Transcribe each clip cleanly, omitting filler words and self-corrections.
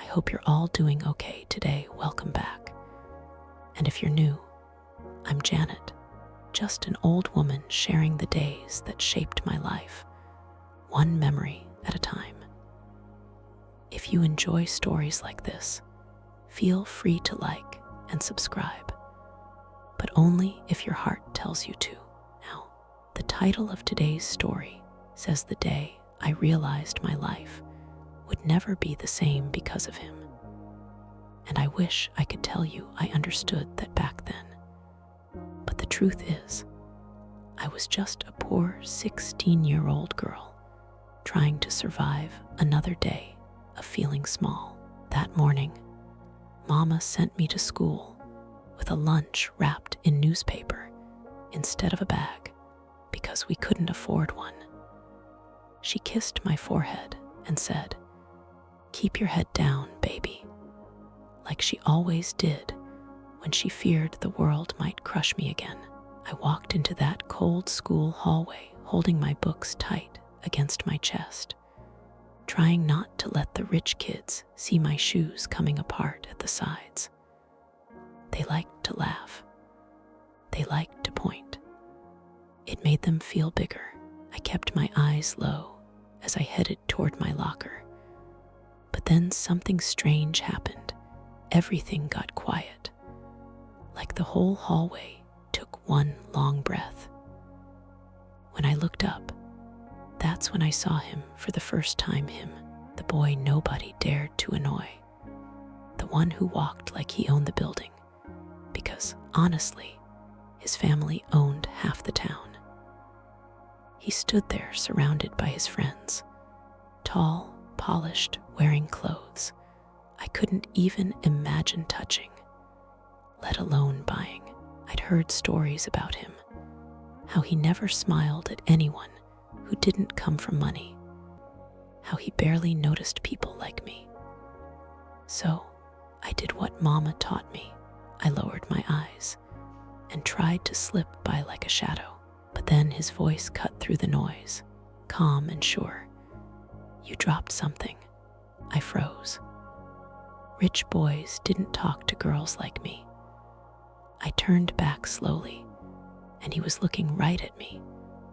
hope you're all doing okay today. Welcome back. And if you're new, I'm Janet, just an old woman sharing the days that shaped my life, one memory at a time. If you enjoy stories like this, feel free to like and subscribe, but only if your heart tells you to. Now, the title of today's story says the day I realized my life would never be the same because of him. And I wish I could tell you I understood that back then. But the truth is, I was just a poor 16-year-old girl trying to survive another day of feeling small. That morning, Mama sent me to school with a lunch wrapped in newspaper instead of a bag because we couldn't afford one. She kissed my forehead and said, "Keep your head down, baby," like she always did when she feared the world might crush me again. I walked into that cold school hallway holding my books tight against my chest, trying not to let the rich kids see my shoes coming apart at the sides. They liked to laugh. They liked to point. It made them feel bigger. I kept my eyes low as I headed toward my locker. But then something strange happened. Everything got quiet, like the whole hallway took one long breath. When I looked up, that's when I saw him for the first time. Him, the boy nobody dared to annoy, the one who walked like he owned the building, because honestly, his family owned half the town. He stood there surrounded by his friends, tall, polished, wearing clothes I couldn't even imagine touching, let alone buying. I'd heard stories about him, how he never smiled at anyone who didn't come from money, how he barely noticed people like me. So I did what Mama taught me. I lowered my eyes and tried to slip by like a shadow. But then his voice cut through the noise, calm and sure. "You dropped something." I froze. Rich boys didn't talk to girls like me. I turned back slowly, and he was looking right at me,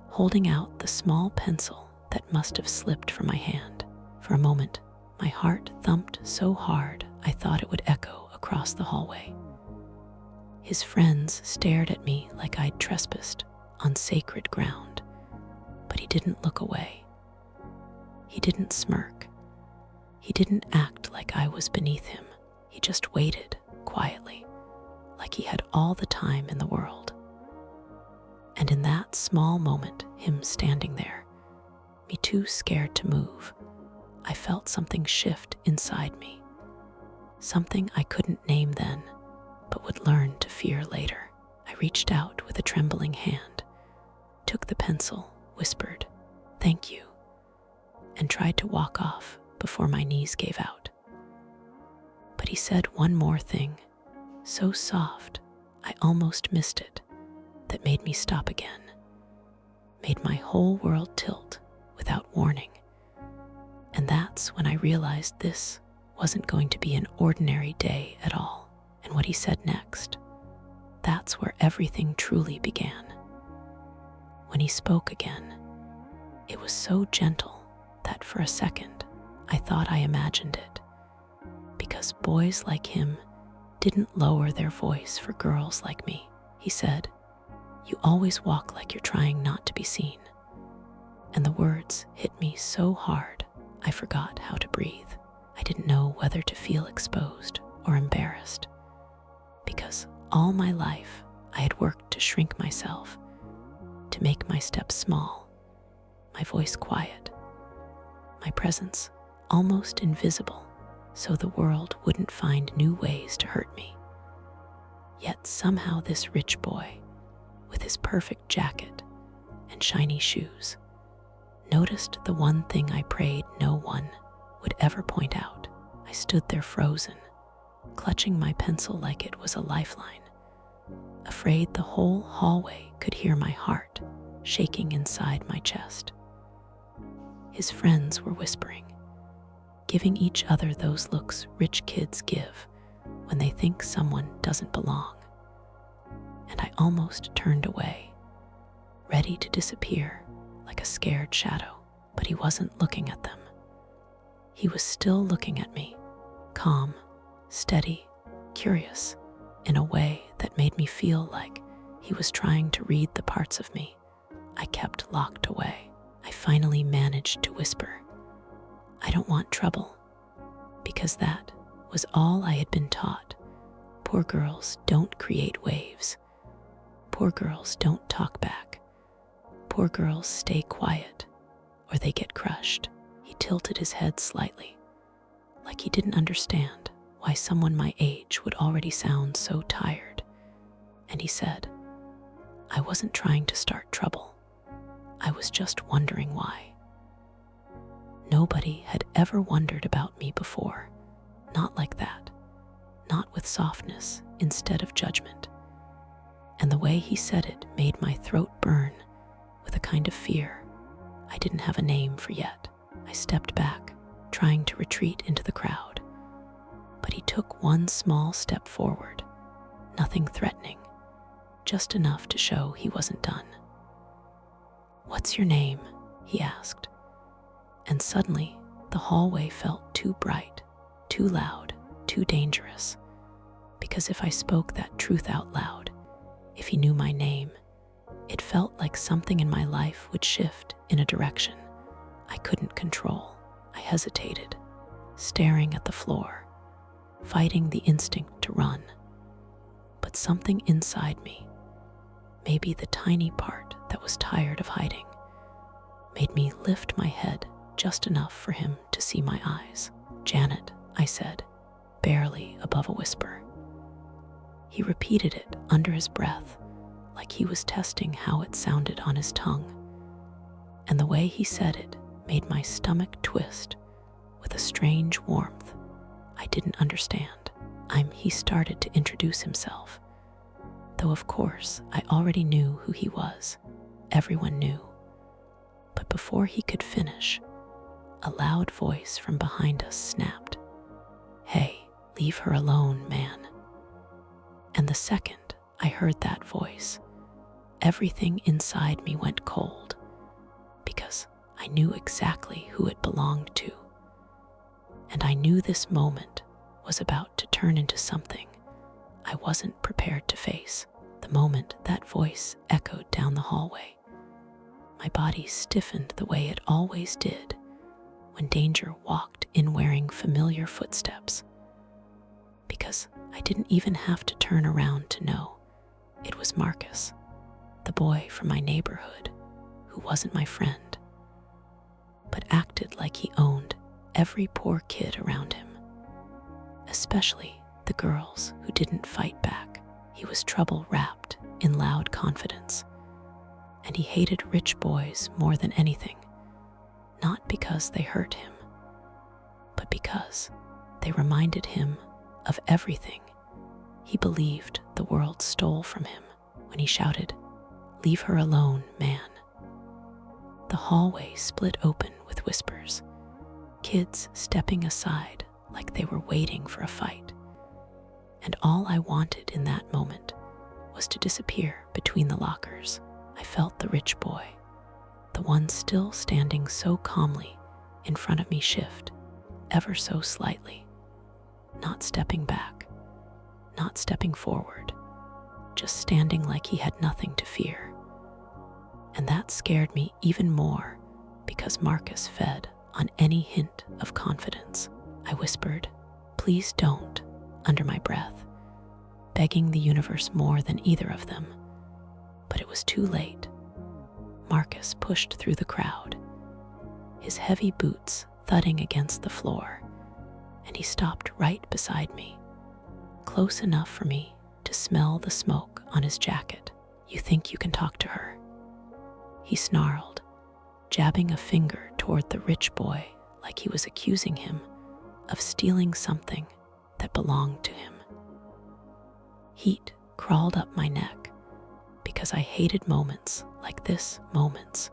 holding out the small pencil that must have slipped from my hand. For a moment, my heart thumped so hard I thought it would echo across the hallway. His friends stared at me like I'd trespassed on sacred ground, but he didn't look away. He didn't smirk. He didn't act like I was beneath him. He just waited quietly, like he had all the time in the world. And in that small moment, him standing there, me too scared to move, I felt something shift inside me. Something I couldn't name then, but would learn to fear later. I reached out with a trembling hand, took the pencil, whispered, "Thank you," and tried to walk off before my knees gave out. But he said one more thing, so soft I almost missed it, that made me stop again, made my whole world tilt without warning. And that's when I realized this wasn't going to be an ordinary day at all. And what he said next, that's where everything truly began. When he spoke again, it was so gentle that for a second I thought I imagined it, because boys like him didn't lower their voice for girls like me. He said, "You always walk like you're trying not to be seen." And the words hit me so hard I forgot how to breathe. I didn't know whether to feel exposed or embarrassed, because all my life I had worked to shrink myself, to make my steps small, my voice quiet, my presence almost invisible, so the world wouldn't find new ways to hurt me. Yet somehow this rich boy, with his perfect jacket and shiny shoes, noticed the one thing I prayed no one would ever point out. I stood there frozen, clutching my pencil like it was a lifeline, afraid the whole hallway could hear my heart shaking inside my chest. His friends were whispering, giving each other those looks rich kids give when they think someone doesn't belong. And I almost turned away, ready to disappear like a scared shadow. But he wasn't looking at them. He was still looking at me, calm, steady, curious, in a way that made me feel like he was trying to read the parts of me I kept locked away. I finally managed to whisper, "I don't want trouble," because that was all I had been taught. Poor girls don't create waves. Poor girls don't talk back. Poor girls stay quiet, or they get crushed. He tilted his head slightly, like he didn't understand why someone my age would already sound so tired. And he said, "I wasn't trying to start trouble. I was just wondering why." Nobody had ever wondered about me before, not like that, not with softness instead of judgment. And the way he said it made my throat burn with a kind of fear I didn't have a name for yet. I stepped back, trying to retreat into the crowd, but he took one small step forward, nothing threatening, just enough to show he wasn't done. "What's your name?" he asked. And suddenly, the hallway felt too bright, too loud, too dangerous. Because if I spoke that truth out loud, if he knew my name, it felt like something in my life would shift in a direction I couldn't control. I hesitated, staring at the floor, fighting the instinct to run. But something inside me, maybe the tiny part that was tired of hiding, made me lift my head just enough for him to see my eyes. "Janet," I said, barely above a whisper. He repeated it under his breath, like he was testing how it sounded on his tongue. And the way he said it made my stomach twist with a strange warmth I didn't understand. He started to introduce himself, though of course I already knew who he was. Everyone knew. But before he could finish, a loud voice from behind us snapped, "Hey, leave her alone, man." And the second I heard that voice, everything inside me went cold, because I knew exactly who it belonged to. And I knew this moment was about to turn into something I wasn't prepared to face. The moment that voice echoed down the hallway, my body stiffened the way it always did when danger walked in wearing familiar footsteps. Because I didn't even have to turn around to know it was Marcus, the boy from my neighborhood who wasn't my friend, but acted like he owned every poor kid around him, especially the girls who didn't fight back. He was trouble wrapped in loud confidence, and he hated rich boys more than anything, not because they hurt him, but because they reminded him of everything he believed the world stole from him. When he shouted, "Leave her alone, man," the hallway split open with whispers, kids stepping aside like they were waiting for a fight. And all I wanted in that moment was to disappear between the lockers. I felt the rich boy, the one still standing so calmly in front of me, shift ever so slightly, not stepping back, not stepping forward, just standing like he had nothing to fear. And that scared me even more because Marcus fed on any hint of confidence. I whispered, "Please don't," under my breath, begging the universe more than either of them. But it was too late. Marcus pushed through the crowd, his heavy boots thudding against the floor, and he stopped right beside me, close enough for me to smell the smoke on his jacket. "You think you can talk to her?" he snarled, jabbing a finger toward the rich boy like he was accusing him of stealing something that belonged to him. Heat crawled up my neck because I hated moments like this, moments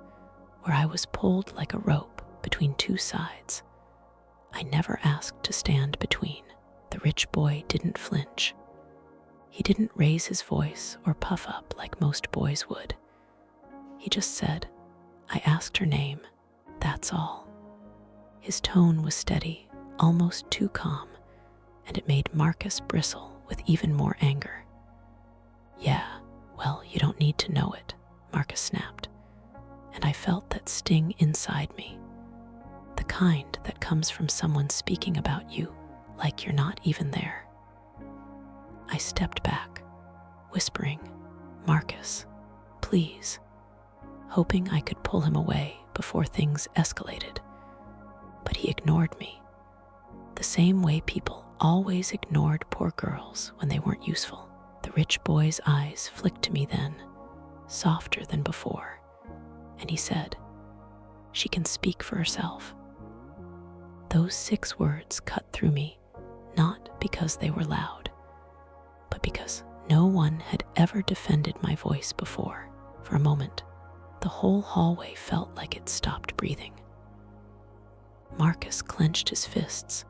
where I was pulled like a rope between two sides. I never asked to stand between. The rich boy didn't flinch. He didn't raise his voice or puff up like most boys would. He just said, "I asked her name, that's all." His tone was steady, almost too calm, and it made Marcus bristle with even more anger. "Yeah, well, you don't need to know it," Marcus snapped, and I felt that sting inside me. The kind that comes from someone speaking about you like you're not even there. I stepped back, whispering, "Marcus, please," hoping I could pull him away before things escalated. But he ignored me, the same way people always ignored poor girls when they weren't useful. The rich boy's eyes flicked to me then, softer than before, and he said, "She can speak for herself." Those 6 words cut through me, not because they were loud, but because no one had ever defended my voice before. For a moment, the whole hallway felt like it stopped breathing. Marcus clenched his fists,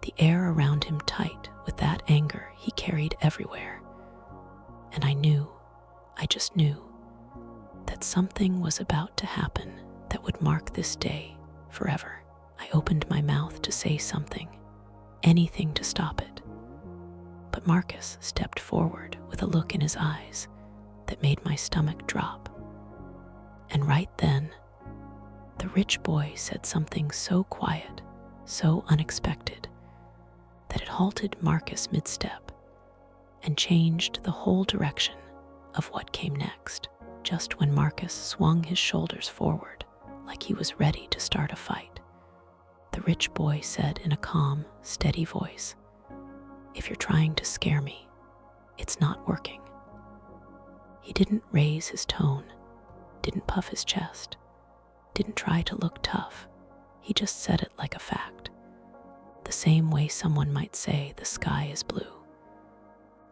the air around him tight with that anger he carried everywhere. And I just knew, that something was about to happen that would mark this day forever. I opened my mouth to say something, anything to stop it. But Marcus stepped forward with a look in his eyes that made my stomach drop. And right then, the rich boy said something so quiet, so unexpected, that it halted Marcus mid-step and changed the whole direction of what came next. Just when Marcus swung his shoulders forward like he was ready to start a fight, the rich boy said in a calm, steady voice, "If you're trying to scare me, it's not working." He didn't raise his tone, didn't puff his chest, didn't try to look tough. He just said it like a fact, the same way someone might say the sky is blue.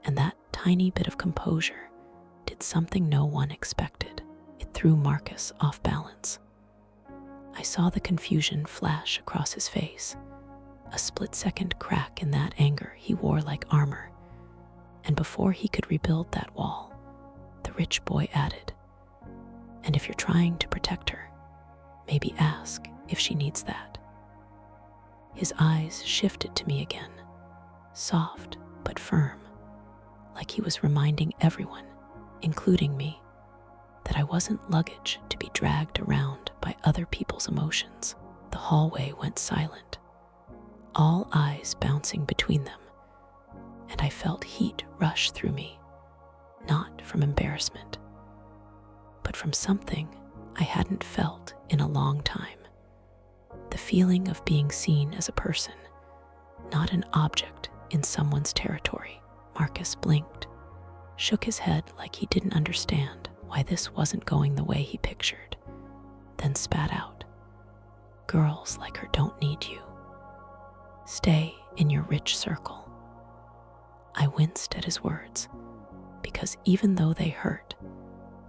And that tiny bit of composure did something no one expected. It threw Marcus off balance. I saw the confusion flash across his face, a split-second crack in that anger he wore like armor. And before he could rebuild that wall, the rich boy added, "And if you're trying to protect her, maybe ask if she needs that." His eyes shifted to me again, soft but firm, like he was reminding everyone, including me, that I wasn't luggage to be dragged around by other people's emotions. The hallway went silent, all eyes bouncing between them, and I felt heat rush through me, not from embarrassment, but from something I hadn't felt in a long time. The feeling of being seen as a person, not an object in someone's territory. Marcus blinked, shook his head like he didn't understand why this wasn't going the way he pictured, then spat out, "Girls like her don't need you. Stay in your rich circle." I winced at his words, because even though they hurt,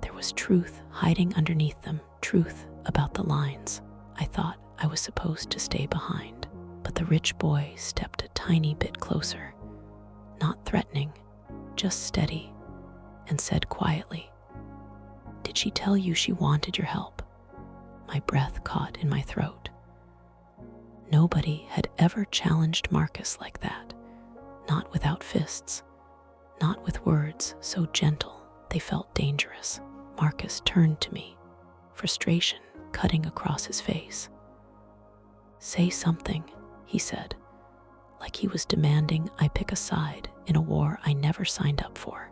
there was truth hiding underneath them, truth about the lines I thought I was supposed to stay behind. But the rich boy stepped a tiny bit closer, not threatening, just steady, and said quietly, "Did she tell you she wanted your help?" My breath caught in my throat. Nobody had ever challenged Marcus like that, not without fists, not with words so gentle they felt dangerous. Marcus turned to me, frustration cutting across his face. "Say something," he said, like he was demanding I pick a side in a war I never signed up for.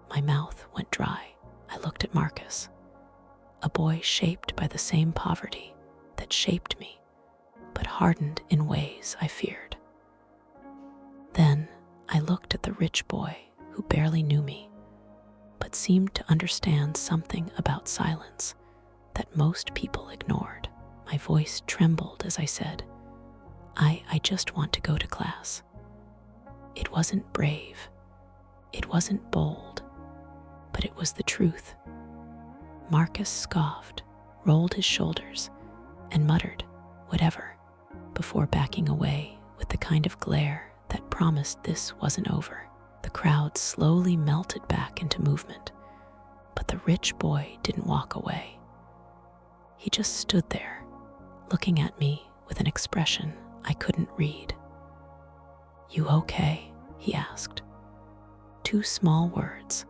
My mouth went dry. I looked at Marcus, a boy shaped by the same poverty that shaped me, but hardened in ways I feared. Then I looked at the rich boy who barely knew me, but seemed to understand something about silence that most people ignored. My voice trembled as I said, I just want to go to class." It wasn't brave, it wasn't bold, but it was the truth. Marcus scoffed, rolled his shoulders, and muttered, "Whatever, before backing away with the kind of glare that promised this wasn't over. The crowd slowly melted back into movement, but the rich boy didn't walk away. He just stood there, looking at me with an expression I couldn't read. "You okay?" he asked. Two small words,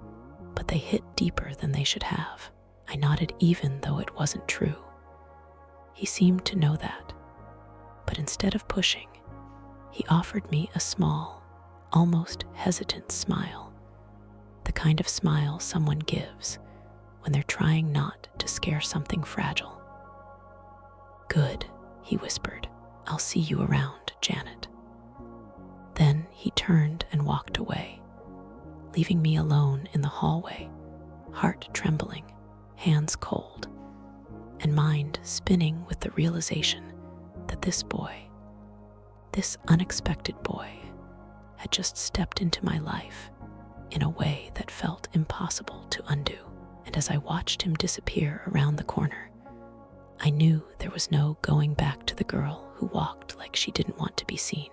but they hit deeper than they should have. I nodded even though it wasn't true. He seemed to know that, but instead of pushing, he offered me a small, almost hesitant smile, the kind of smile someone gives when they're trying not to scare something fragile. "Good," he whispered. "I'll see you around, Janet." Then he turned and walked away, leaving me alone in the hallway, heart trembling, hands cold, and mind spinning with the realization that this boy, this unexpected boy, had just stepped into my life in a way that felt impossible to undo. And as I watched him disappear around the corner, I knew there was no going back to the girl who walked like she didn't want to be seen.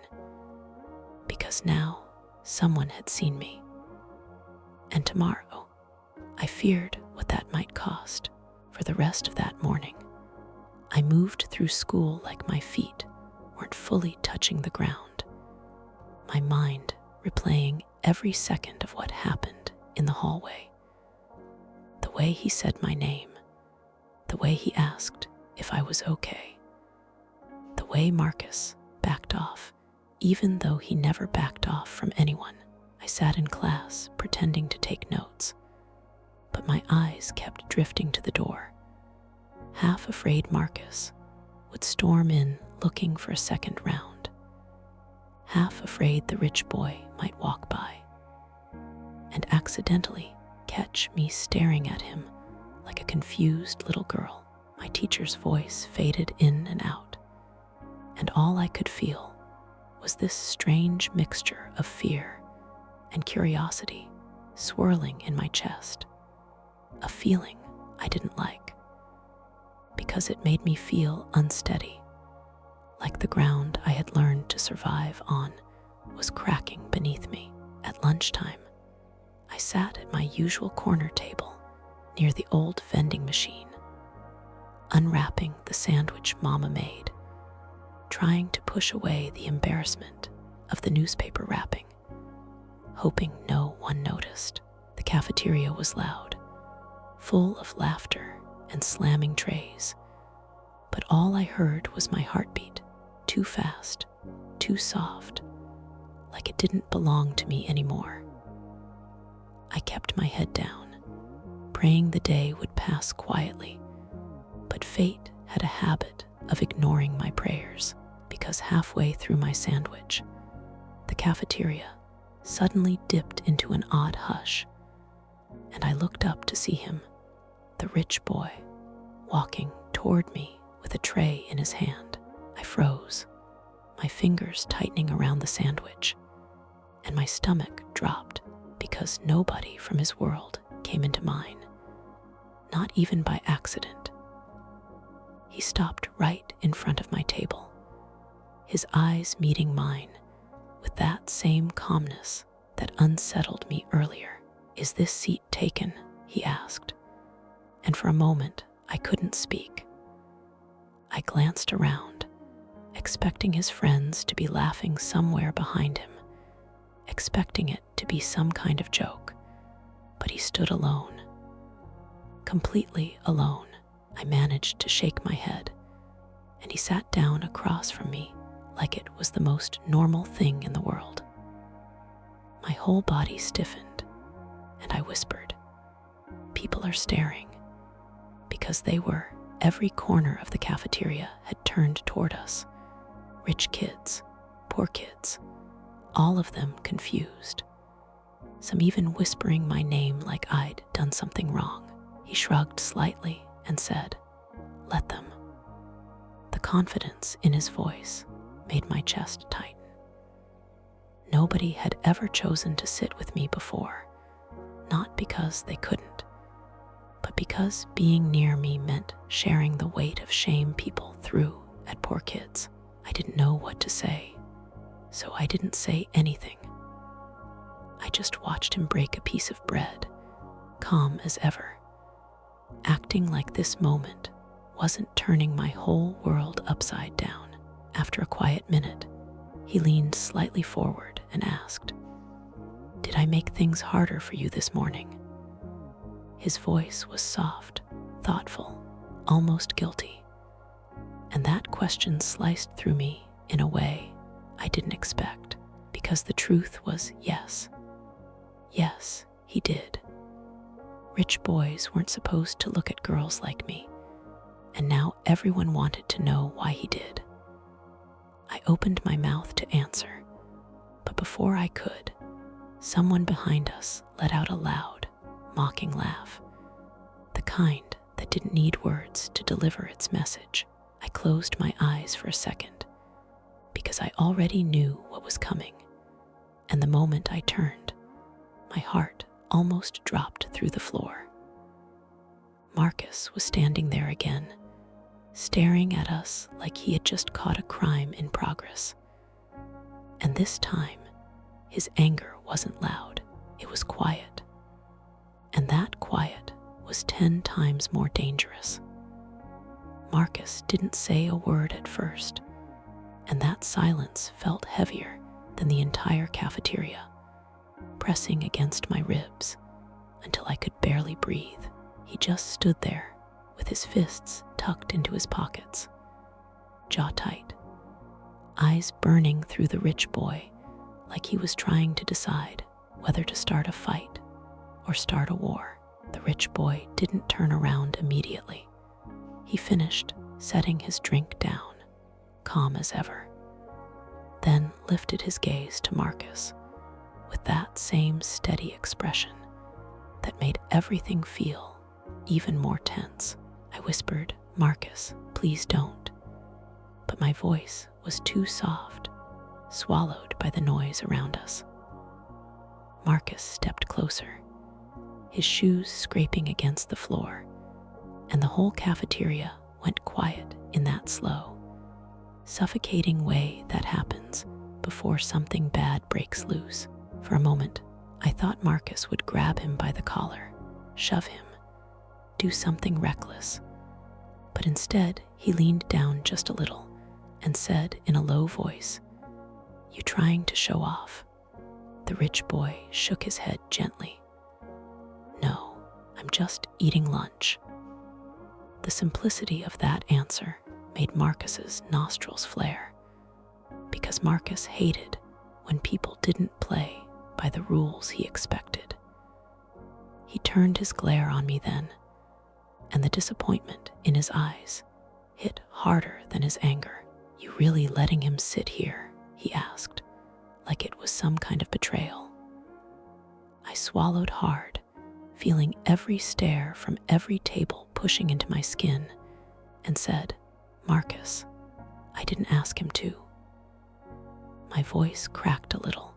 Because now someone had seen me. And tomorrow, I feared what that might cost. For the rest of that morning, I moved through school like my feet weren't fully touching the ground, my mind replaying every second of what happened in the hallway. The way he said my name, the way he asked if I was okay, the way Marcus backed off, even though he never backed off from anyone. I sat in class pretending to take notes, but my eyes kept drifting to the door, half afraid Marcus would storm in looking for a second round, half afraid the rich boy might walk by and accidentally catch me staring at him like a confused little girl. My teacher's voice faded in and out, and all I could feel was this strange mixture of fear and curiosity swirling in my chest, a feeling I didn't like, because it made me feel unsteady, like the ground I had learned to survive on was cracking beneath me. At lunchtime, I sat at my usual corner table near the old vending machine, unwrapping the sandwich Mama made, trying to push away the embarrassment of the newspaper wrapping, hoping no one noticed. The cafeteria was loud, full of laughter and slamming trays, but all I heard was my heartbeat, too fast, too soft, like it didn't belong to me anymore. I kept my head down, praying the day would pass quietly, but fate had a habit of ignoring my prayers, because halfway through my sandwich, the cafeteria suddenly dipped into an odd hush, and I looked up to see him, the rich boy, walking toward me with a tray in his hand. I froze, my fingers tightening around the sandwich, and my stomach dropped because nobody from his world came into mine, not even by accident. He stopped right in front of my table, his eyes meeting mine with that same calmness that unsettled me earlier. "Is this seat taken?" he asked, and for a moment I couldn't speak. I glanced around, expecting his friends to be laughing somewhere behind him, expecting it to be some kind of joke, but he stood alone, completely alone. I managed to shake my head, and he sat down across from me like it was the most normal thing in the world. My whole body stiffened, and I whispered, "People are staring," because they were. Every corner of the cafeteria had turned toward us. Rich kids, poor kids, all of them confused, some even whispering my name like I'd done something wrong. He shrugged slightly and said, "Let them." The confidence in his voice made my chest tighten. Nobody had ever chosen to sit with me before, not because they couldn't, but because being near me meant sharing the weight of shame people threw at poor kids. I didn't know what to say, so I didn't say anything. I just watched him break a piece of bread, calm as ever, acting like this moment wasn't turning my whole world upside down. After a quiet minute, he leaned slightly forward and asked, "Did I make things harder for you this morning?" His voice was soft, thoughtful, almost guilty. And that question sliced through me in a way I didn't expect, because the truth was yes. Yes, he did. Rich boys weren't supposed to look at girls like me, and now everyone wanted to know why he did. I opened my mouth to answer, but before I could, someone behind us let out a loud, mocking laugh, the kind that didn't need words to deliver its message. I closed my eyes for a second, because I already knew what was coming, and the moment I turned, my heart almost dropped through the floor. Marcus was standing there again, staring at us like he had just caught a crime in progress. And this time, his anger wasn't loud, it was quiet. And that quiet was 10 times more dangerous. Marcus didn't say a word at first, and that silence felt heavier than the entire cafeteria, pressing against my ribs until I could barely breathe. He just stood there with his fists tucked into his pockets, jaw tight, eyes burning through the rich boy like he was trying to decide whether to start a fight or start a war. The rich boy didn't turn around immediately. He finished setting his drink down, calm as ever, then lifted his gaze to Marcus with that same steady expression that made everything feel even more tense. I whispered, "Marcus, please don't." But my voice was too soft, swallowed by the noise around us. Marcus stepped closer, his shoes scraping against the floor, and the whole cafeteria went quiet in that slow, suffocating way that happens before something bad breaks loose. For a moment, I thought Marcus would grab him by the collar, shove him, do something reckless. But instead, he leaned down just a little and said in a low voice, "You trying to show off?" The rich boy shook his head gently. "No, I'm just eating lunch." The simplicity of that answer made Marcus's nostrils flare, because Marcus hated when people didn't play by the rules he expected. He turned his glare on me then, and the disappointment in his eyes hit harder than his anger. "You really letting him sit here?" he asked, like it was some kind of betrayal. I swallowed hard, feeling every stare from every table pushing into my skin, and said, "Marcus, I didn't ask him to." My voice cracked a little,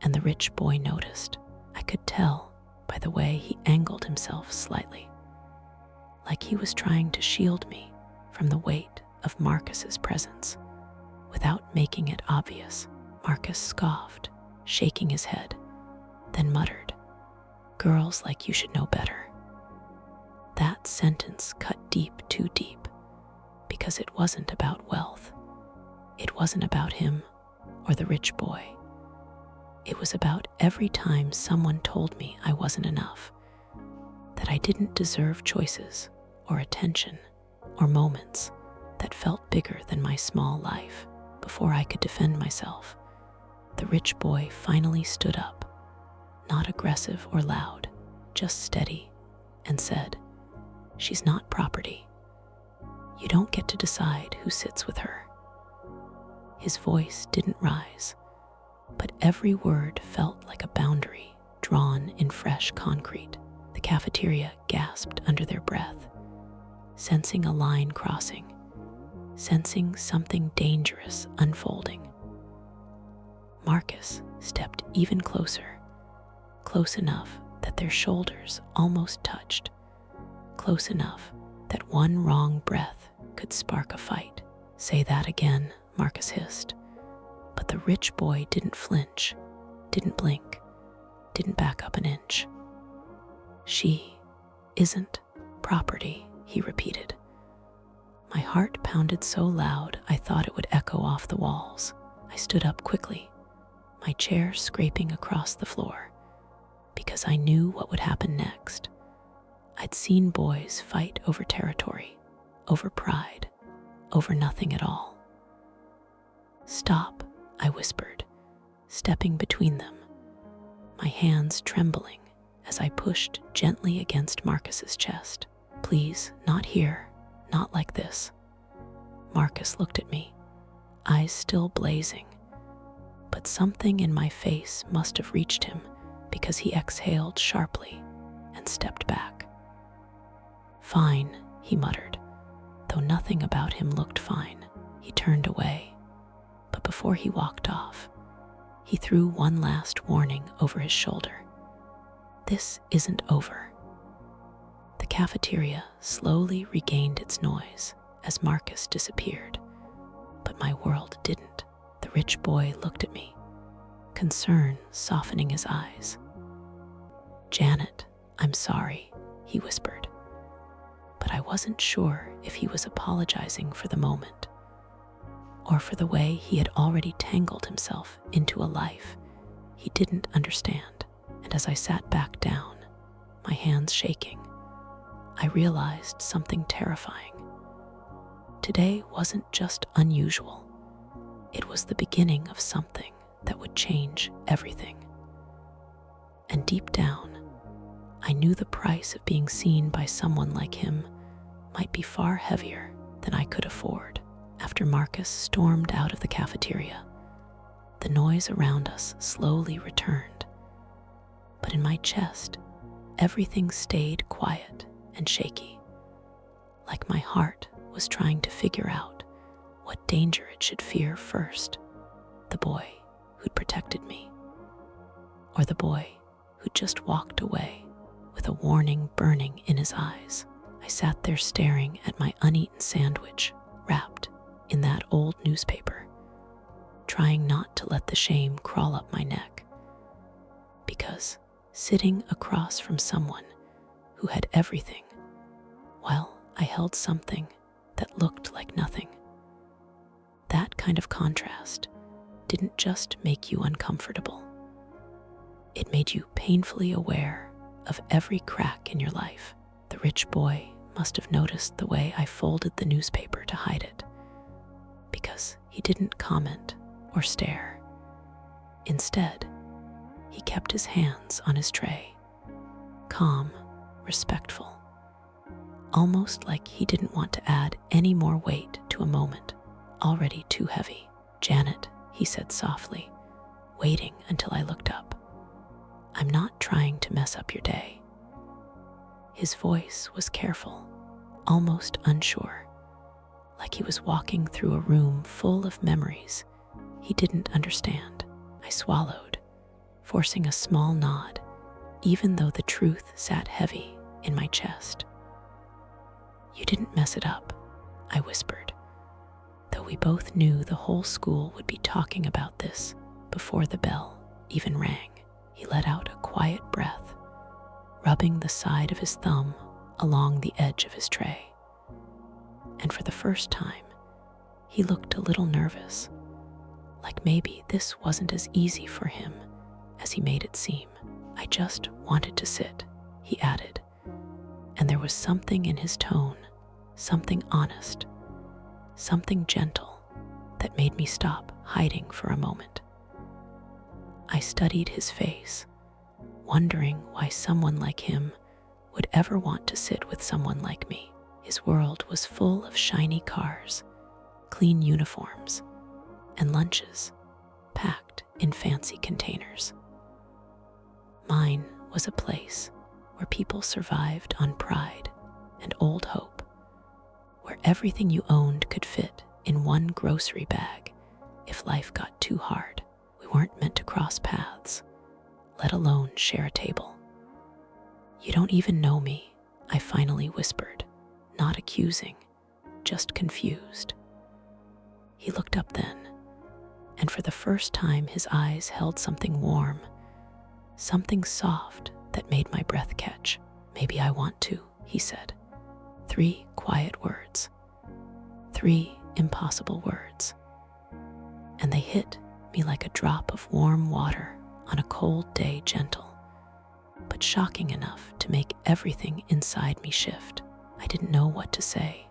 and the rich boy noticed. I could tell by the way he angled himself slightly, like he was trying to shield me from the weight of Marcus's presence without making it obvious. Marcus scoffed, shaking his head, then muttered, "Girls like you should know better." That sentence cut deep, too deep, because it wasn't about wealth. It wasn't about him or the rich boy. It was about every time someone told me I wasn't enough, that I didn't deserve choices or attention or moments that felt bigger than my small life. Before I could defend myself, the rich boy finally stood up, not aggressive or loud, just steady, and said, "She's not property. You don't get to decide who sits with her." His voice didn't rise, but every word felt like a boundary drawn in fresh concrete. The cafeteria gasped under their breath, sensing a line crossing, sensing something dangerous unfolding. Marcus stepped even closer, close enough that their shoulders almost touched, close enough that one wrong breath could spark a fight. "Say that again," Marcus hissed. But the rich boy didn't flinch, didn't blink, didn't back up an inch. She isn't property, he repeated. My heart pounded so loud I thought it would echo off the walls. I stood up quickly, my chair scraping across the floor, because I knew what would happen next. I'd seen boys fight over territory, over pride, over nothing at all. Stop, I whispered, stepping between them, my hands trembling as I pushed gently against Marcus's chest. Please, not here, not like this. Marcus looked at me, eyes still blazing, but something in my face must have reached him because he exhaled sharply and stepped back. Fine, he muttered, though nothing about him looked fine. He turned away, but before he walked off, he threw one last warning over his shoulder. This isn't over. The cafeteria slowly regained its noise as Marcus disappeared, but my world didn't. The rich boy looked at me, concern softening his eyes. Janet, I'm sorry, he whispered, but I wasn't sure if he was apologizing for the moment or for the way he had already tangled himself into a life he didn't understand. And as I sat back down, my hands shaking, I realized something terrifying. Today wasn't just unusual. It was the beginning of something that would change everything. And deep down, I knew the price of being seen by someone like him might be far heavier than I could afford. After Marcus stormed out of the cafeteria, the noise around us slowly returned. But in my chest, everything stayed quiet and shaky, like my heart was trying to figure out what danger it should fear first: the boy who'd protected me, or the boy who'd just walked away with a warning burning in his eyes. I sat there staring at my uneaten sandwich wrapped in that old newspaper, trying not to let the shame crawl up my neck, because sitting across from someone who had everything, while I held something that looked like nothing, that kind of contrast didn't just make you uncomfortable. It made you painfully aware of every crack in your life. The rich boy must have noticed the way I folded the newspaper to hide it, because he didn't comment or stare. Instead, he kept his hands on his tray, calm, respectful, almost like he didn't want to add any more weight to a moment already too heavy. Janet, he said softly, waiting until I looked up. I'm not trying to mess up your day. His voice was careful, almost unsure, like he was walking through a room full of memories he didn't understand. I swallowed, forcing a small nod, even though the truth sat heavy in my chest. You didn't mess it up, I whispered, though we both knew the whole school would be talking about this before the bell even rang. He let out a quiet breath, rubbing the side of his thumb along the edge of his tray. And for the first time, he looked a little nervous, like maybe this wasn't as easy for him as he made it seem. I just wanted to sit, he added, and there was something in his tone, something honest, something gentle that made me stop hiding for a moment. I studied his face, wondering why someone like him would ever want to sit with someone like me. His world was full of shiny cars, clean uniforms, and lunches packed in fancy containers. Mine was a place where people survived on pride and old hope, where everything you owned could fit in one grocery bag if life got too hard. We weren't meant to cross paths, let alone share a table. You don't even know me, I finally whispered, not accusing, just confused. He looked up then, and for the first time his eyes held something warm, something soft that made my breath catch. "Maybe I want to," he said. 3 quiet words. 3 impossible words. And they hit me like a drop of warm water on a cold day, gentle, but shocking enough to make everything inside me shift. I didn't know what to say,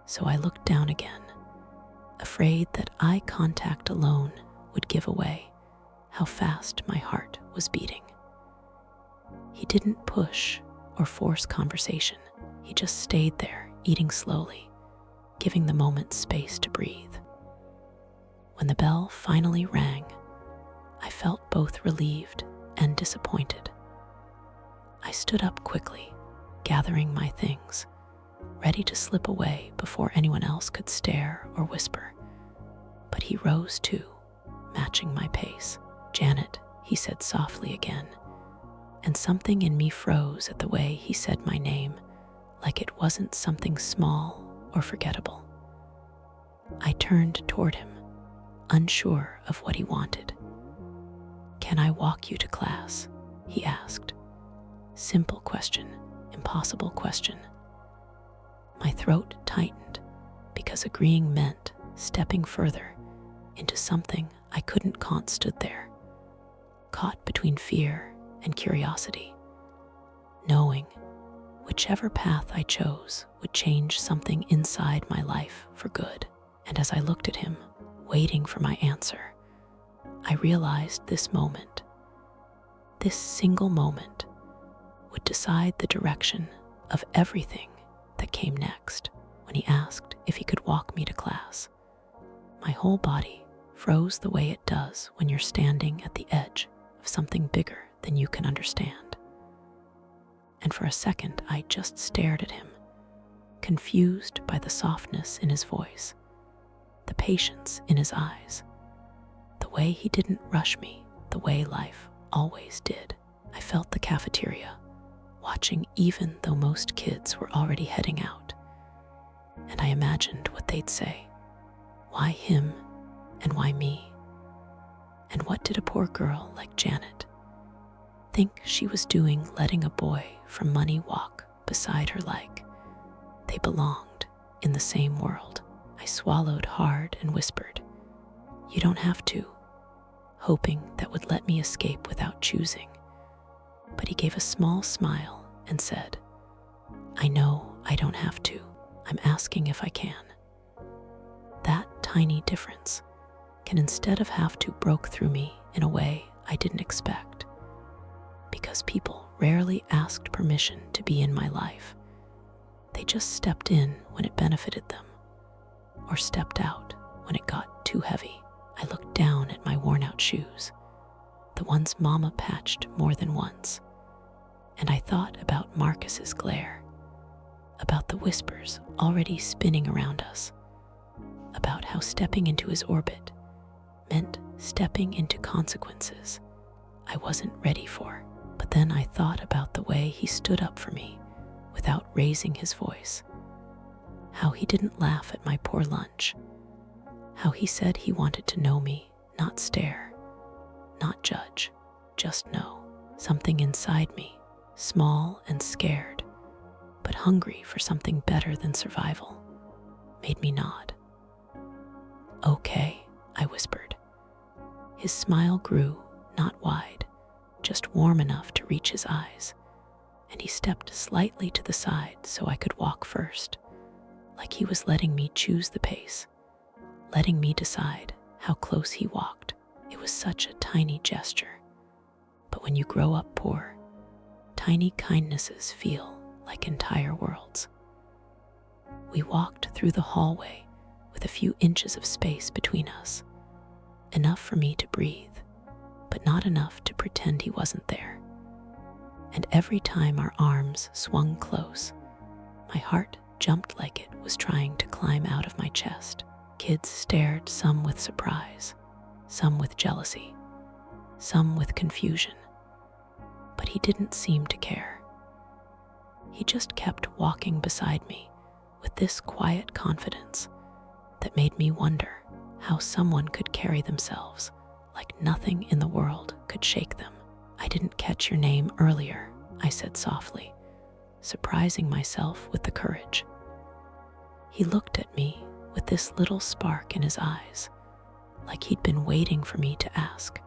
so I looked down again, afraid that eye contact alone would give away how fast my heart was beating. He didn't push or force conversation. He just stayed there, eating slowly, giving the moment space to breathe. When the bell finally rang, I felt both relieved and disappointed. I stood up quickly, gathering my things, ready to slip away before anyone else could stare or whisper. But he rose too, matching my pace. "Janet," he said softly again, and something in me froze at the way he said my name, like it wasn't something small or forgettable. I turned toward him, unsure of what he wanted. "Can I walk you to class?" he asked. Simple question, impossible question. My throat tightened because agreeing meant stepping further into something I couldn't can't stood there, caught between fear and curiosity, knowing whichever path I chose would change something inside my life for good. And as I looked at him, waiting for my answer, I realized this moment, this single moment, would decide the direction of everything that came next. When he asked if he could walk me to class, my whole body froze the way it does when you're standing at the edge of something bigger than you can understand. And for a second, I just stared at him, confused by the softness in his voice, the patience in his eyes, the way he didn't rush me, the way life always did. I felt the cafeteria, watching even though most kids were already heading out, and I imagined what they'd say. Why him and why me? And what did a poor girl like Janet think she was doing letting a boy from money walk beside her like they belonged in the same world? I swallowed hard and whispered, "You don't have to," hoping that would let me escape without choosing. But he gave a small smile and said, "I know I don't have to. I'm asking if I can." That tiny difference can instead of have to broke through me in a way I didn't expect, because people rarely asked permission to be in my life. They just stepped in when it benefited them, or stepped out when it got too heavy. I looked down at my worn-out shoes, the ones Mama patched more than once, and I thought about Marcus's glare, about the whispers already spinning around us, about how stepping into his orbit meant stepping into consequences I wasn't ready for. But then I thought about the way he stood up for me without raising his voice, how he didn't laugh at my poor lunch, how he said he wanted to know me, not stare, not judge, just know. Something inside me, small and scared, but hungry for something better than survival, made me nod. "Okay," I whispered. His smile grew, not wide, just warm enough to reach his eyes, and he stepped slightly to the side so I could walk first, like he was letting me choose the pace, letting me decide how close he walked. It was such a tiny gesture, but when you grow up poor, tiny kindnesses feel like entire worlds. We walked through the hallway with a few inches of space between us, enough for me to breathe, but not enough to pretend he wasn't there. And every time our arms swung close, my heart jumped like it was trying to climb out of my chest. Kids stared, some with surprise, some with jealousy, some with confusion, but he didn't seem to care. He just kept walking beside me with this quiet confidence that made me wonder how someone could carry themselves like nothing in the world could shake them. "I didn't catch your name earlier," I said softly, surprising myself with the courage. He looked at me with this little spark in his eyes, like he'd been waiting for me to ask.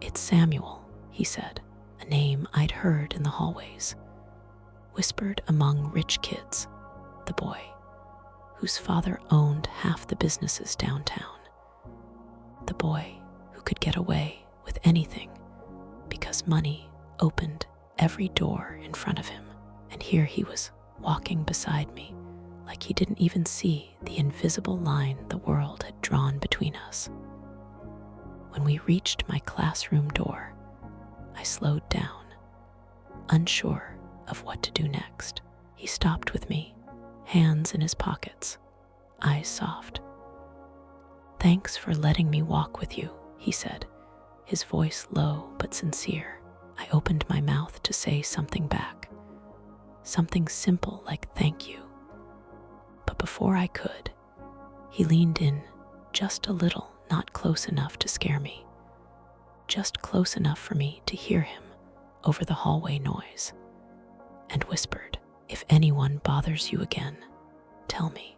"It's Samuel," he said, a name I'd heard in the hallways, whispered among rich kids, the boy whose father owned half the businesses downtown, the boy who could get away with anything because money opened every door in front of him. And here he was walking beside me, like he didn't even see the invisible line the world had drawn between us. When we reached my classroom door, I slowed down, unsure of what to do next. He stopped with me, hands in his pockets, eyes soft. "Thanks for letting me walk with you," he said, his voice low but sincere. I opened my mouth to say something back, something simple like "thank you." But before I could, he leaned in just a little, not close enough to scare me, just close enough for me to hear him over the hallway noise, and whispered, "If anyone bothers you again, tell me."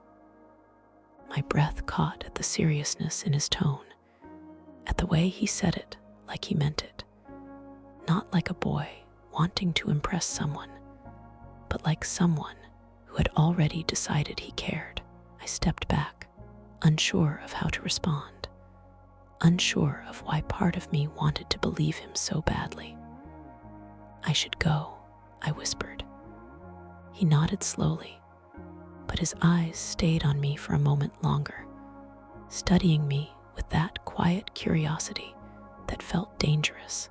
My breath caught at the seriousness in his tone, at the way he said it like he meant it, not like a boy wanting to impress someone, but like someone who had already decided he cared. I stepped back, unsure of how to respond, unsure of why part of me wanted to believe him so badly. "I should go," I whispered. He nodded slowly, but his eyes stayed on me for a moment longer, studying me with that quiet curiosity that felt dangerous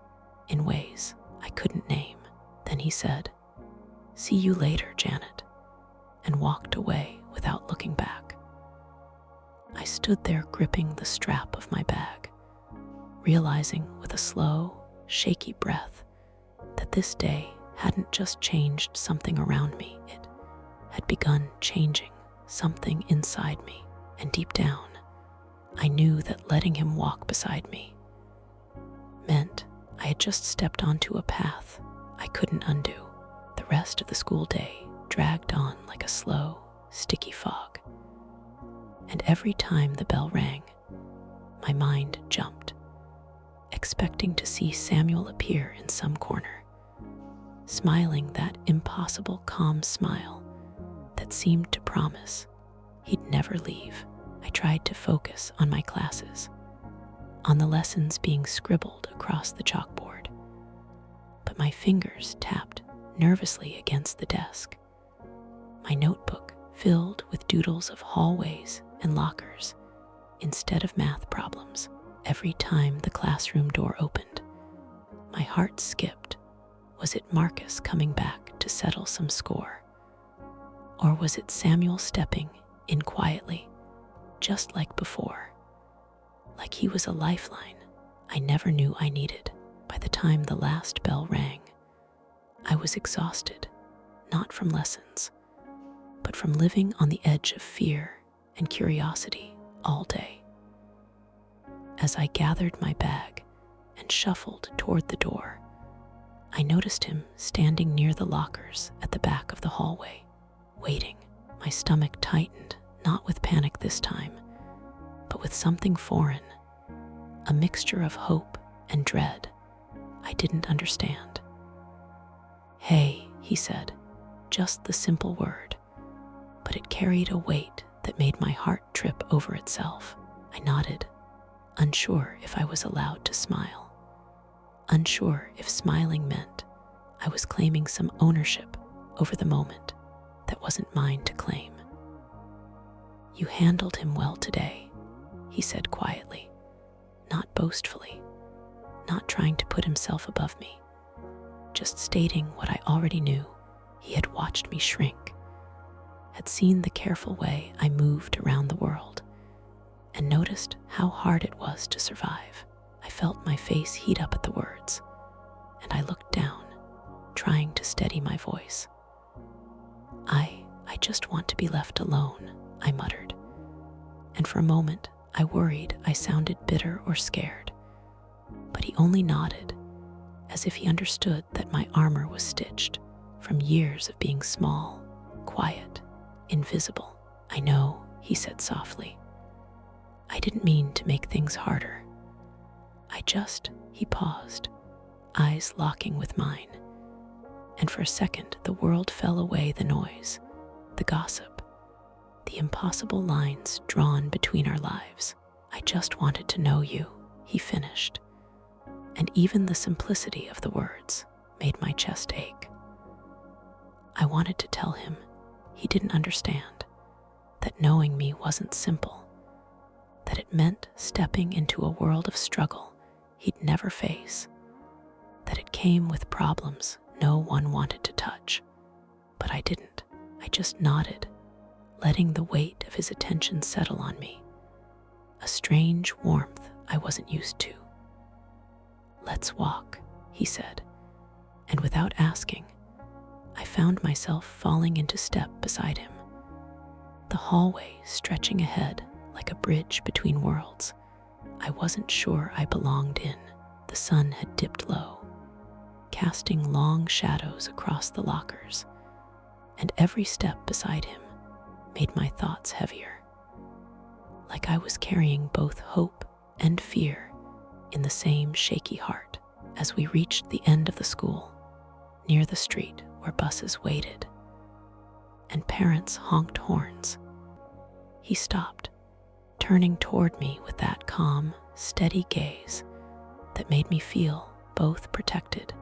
in ways I couldn't name. Then he said, "See you later, Janet," and walked away without looking back. I stood there gripping the strap of my bag, realizing with a slow, shaky breath that this day hadn't just changed something around me, it had begun changing something inside me. And deep down, I knew that letting him walk beside me meant I had just stepped onto a path I couldn't undo. The rest of the school day dragged on like a slow, sticky fog. And every time the bell rang, my mind jumped, expecting to see Samuel appear in some corner, smiling that impossible calm smile that seemed to promise he'd never leave. I tried to focus on my classes, on the lessons being scribbled across the chalkboard, but my fingers tapped nervously against the desk, my notebook filled with doodles of hallways and lockers instead of math problems. Every time the classroom door opened, my heart skipped. Was it Marcus coming back to settle some score? Or was it Samuel stepping in quietly, just like before? Like he was a lifeline I never knew I needed. By the time the last bell rang, I was exhausted, not from lessons, but from living on the edge of fear and curiosity all day. As I gathered my bag and shuffled toward the door, I noticed him standing near the lockers at the back of the hallway, waiting. My stomach tightened, not with panic this time, but with something foreign, a mixture of hope and dread I didn't understand. "Hey," he said, just the simple word, but it carried a weight that made my heart trip over itself. I nodded, unsure if I was allowed to smile, unsure if smiling meant I was claiming some ownership over the moment that wasn't mine to claim. "You handled him well today," he said quietly, not boastfully, not trying to put himself above me, just stating what I already knew. He had watched me shrink, had seen the careful way I moved around the world, and noticed how hard it was to survive. I felt my face heat up at the words, and I looked down, trying to steady my voice. I just want to be left alone," I muttered, and for a moment I worried I sounded bitter or scared, but he only nodded, as if he understood that my armor was stitched from years of being small, quiet, invisible. "I know," he said softly. "I didn't mean to make things harder. He paused, eyes locking with mine, and for a second the world fell away, the noise, the gossip, the impossible lines drawn between our lives. "I just wanted to know you," he finished, and even the simplicity of the words made my chest ache. I wanted to tell him he didn't understand, that knowing me wasn't simple, that it meant stepping into a world of struggle he'd never face, that it came with problems no one wanted to touch. But I didn't. I just nodded, letting the weight of his attention settle on me, a strange warmth I wasn't used to. "Let's walk," he said, and without asking, I found myself falling into step beside him, the hallway stretching ahead like a bridge between worlds I wasn't sure I belonged in. The sun had dipped low, casting long shadows across the lockers, and every step beside him made my thoughts heavier, like I was carrying both hope and fear in the same shaky heart. As we reached the end of the school, near the street where buses waited and parents honked horns, he stopped, turning toward me with that calm, steady gaze that made me feel both protected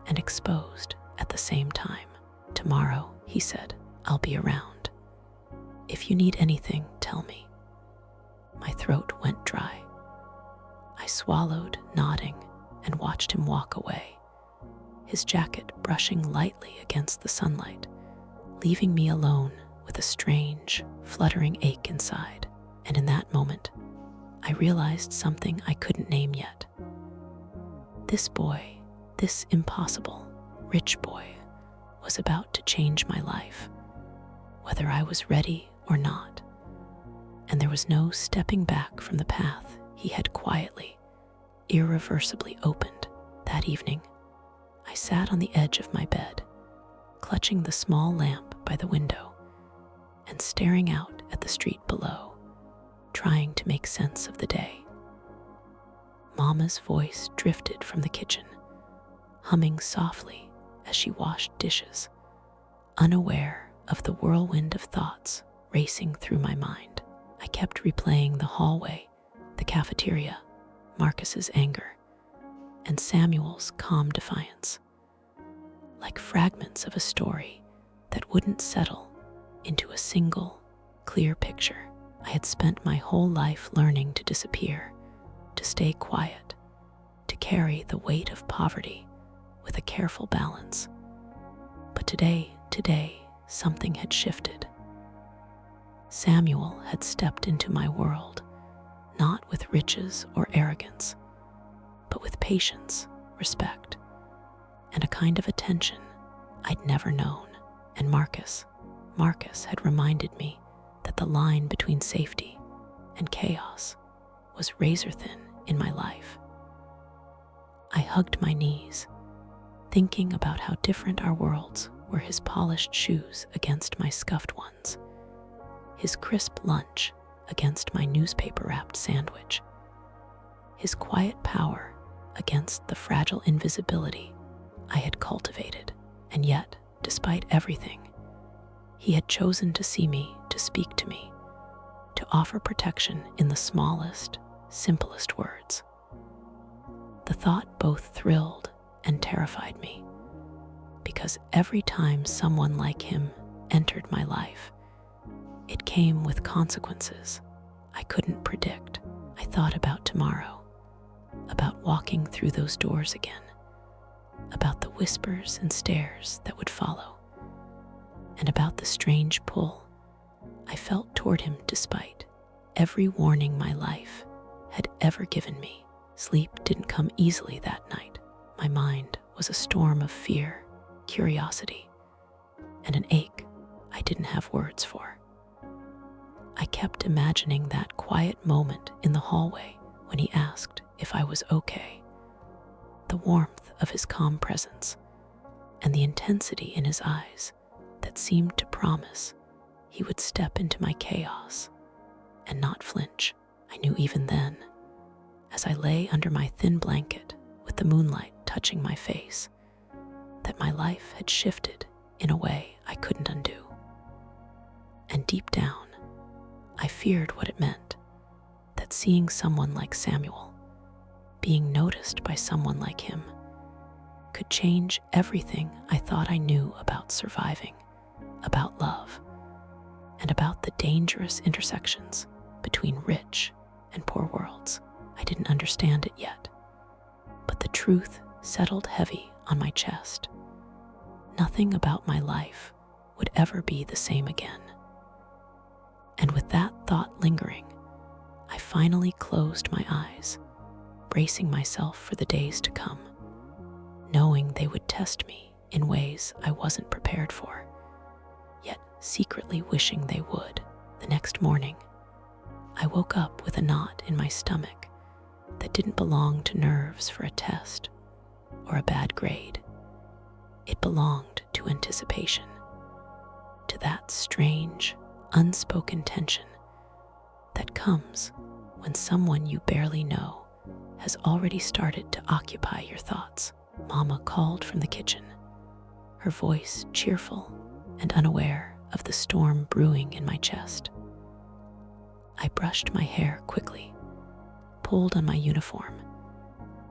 and exposed at the same time. "Tomorrow," he said, "I'll be around. If you need anything, tell me." My throat went dry. I swallowed, nodding, and watched him walk away, his jacket brushing lightly against the sunlight, leaving me alone with a strange, fluttering ache inside. And in that moment, I realized something I couldn't name yet. This boy, this impossible, rich boy, was about to change my life, whether I was ready or not. And there was no stepping back from the path he had quietly, irreversibly opened. That evening, I sat on the edge of my bed, clutching the small lamp by the window and staring out at the street below, trying to make sense of the day. Mama's voice drifted from the kitchen, humming softly as she washed dishes, unaware of the whirlwind of thoughts racing through my mind. I kept replaying the hallway, the cafeteria, Marcus's anger, and Samuel's calm defiance, like fragments of a story that wouldn't settle into a single, clear picture. I had spent my whole life learning to disappear, to stay quiet, to carry the weight of poverty with a careful balance. But today, something had shifted. Samuel had stepped into my world, not with riches or arrogance, but with patience, respect, and a kind of attention I'd never known. And Marcus had reminded me that the line between safety and chaos was razor thin in my life. I hugged my knees, thinking about how different our worlds were: his polished shoes against my scuffed ones, his crisp lunch against my newspaper-wrapped sandwich, his quiet power against the fragile invisibility I had cultivated. And yet, despite everything, he had chosen to see me, to speak to me, to offer protection in the smallest, simplest words. The thought both thrilled and terrified me, because every time someone like him entered my life, it came with consequences I couldn't predict. I thought about tomorrow, about walking through those doors again, about the whispers and stares that would follow, and about the strange pull I felt toward him despite every warning my life had ever given me. Sleep didn't come easily that night. My mind was a storm of fear, curiosity, and an ache I didn't have words for. I kept imagining that quiet moment in the hallway when he asked if I was okay. The warmth of his calm presence and the intensity in his eyes that seemed to promise he would step into my chaos and not flinch. I knew even then, as I lay under my thin blanket with the moonlight touching my face, that my life had shifted in a way I couldn't undo. And deep down, I feared what it meant, that seeing someone like Samuel, being noticed by someone like him, could change everything I thought I knew about surviving, about love, and about the dangerous intersections between rich and poor worlds. I didn't understand it yet, but the truth settled heavy on my chest. Nothing about my life would ever be the same again. And with that thought lingering, I finally closed my eyes, bracing myself for the days to come, knowing they would test me in ways I wasn't prepared for, yet secretly wishing they would. The next morning, I woke up with a knot in my stomach that didn't belong to nerves for a test or a bad grade. It belonged to anticipation, to that strange, unspoken tension that comes when someone you barely know has already started to occupy your thoughts. Mama called from the kitchen, her voice cheerful and unaware of the storm brewing in my chest. I brushed my hair quickly, pulled on my uniform,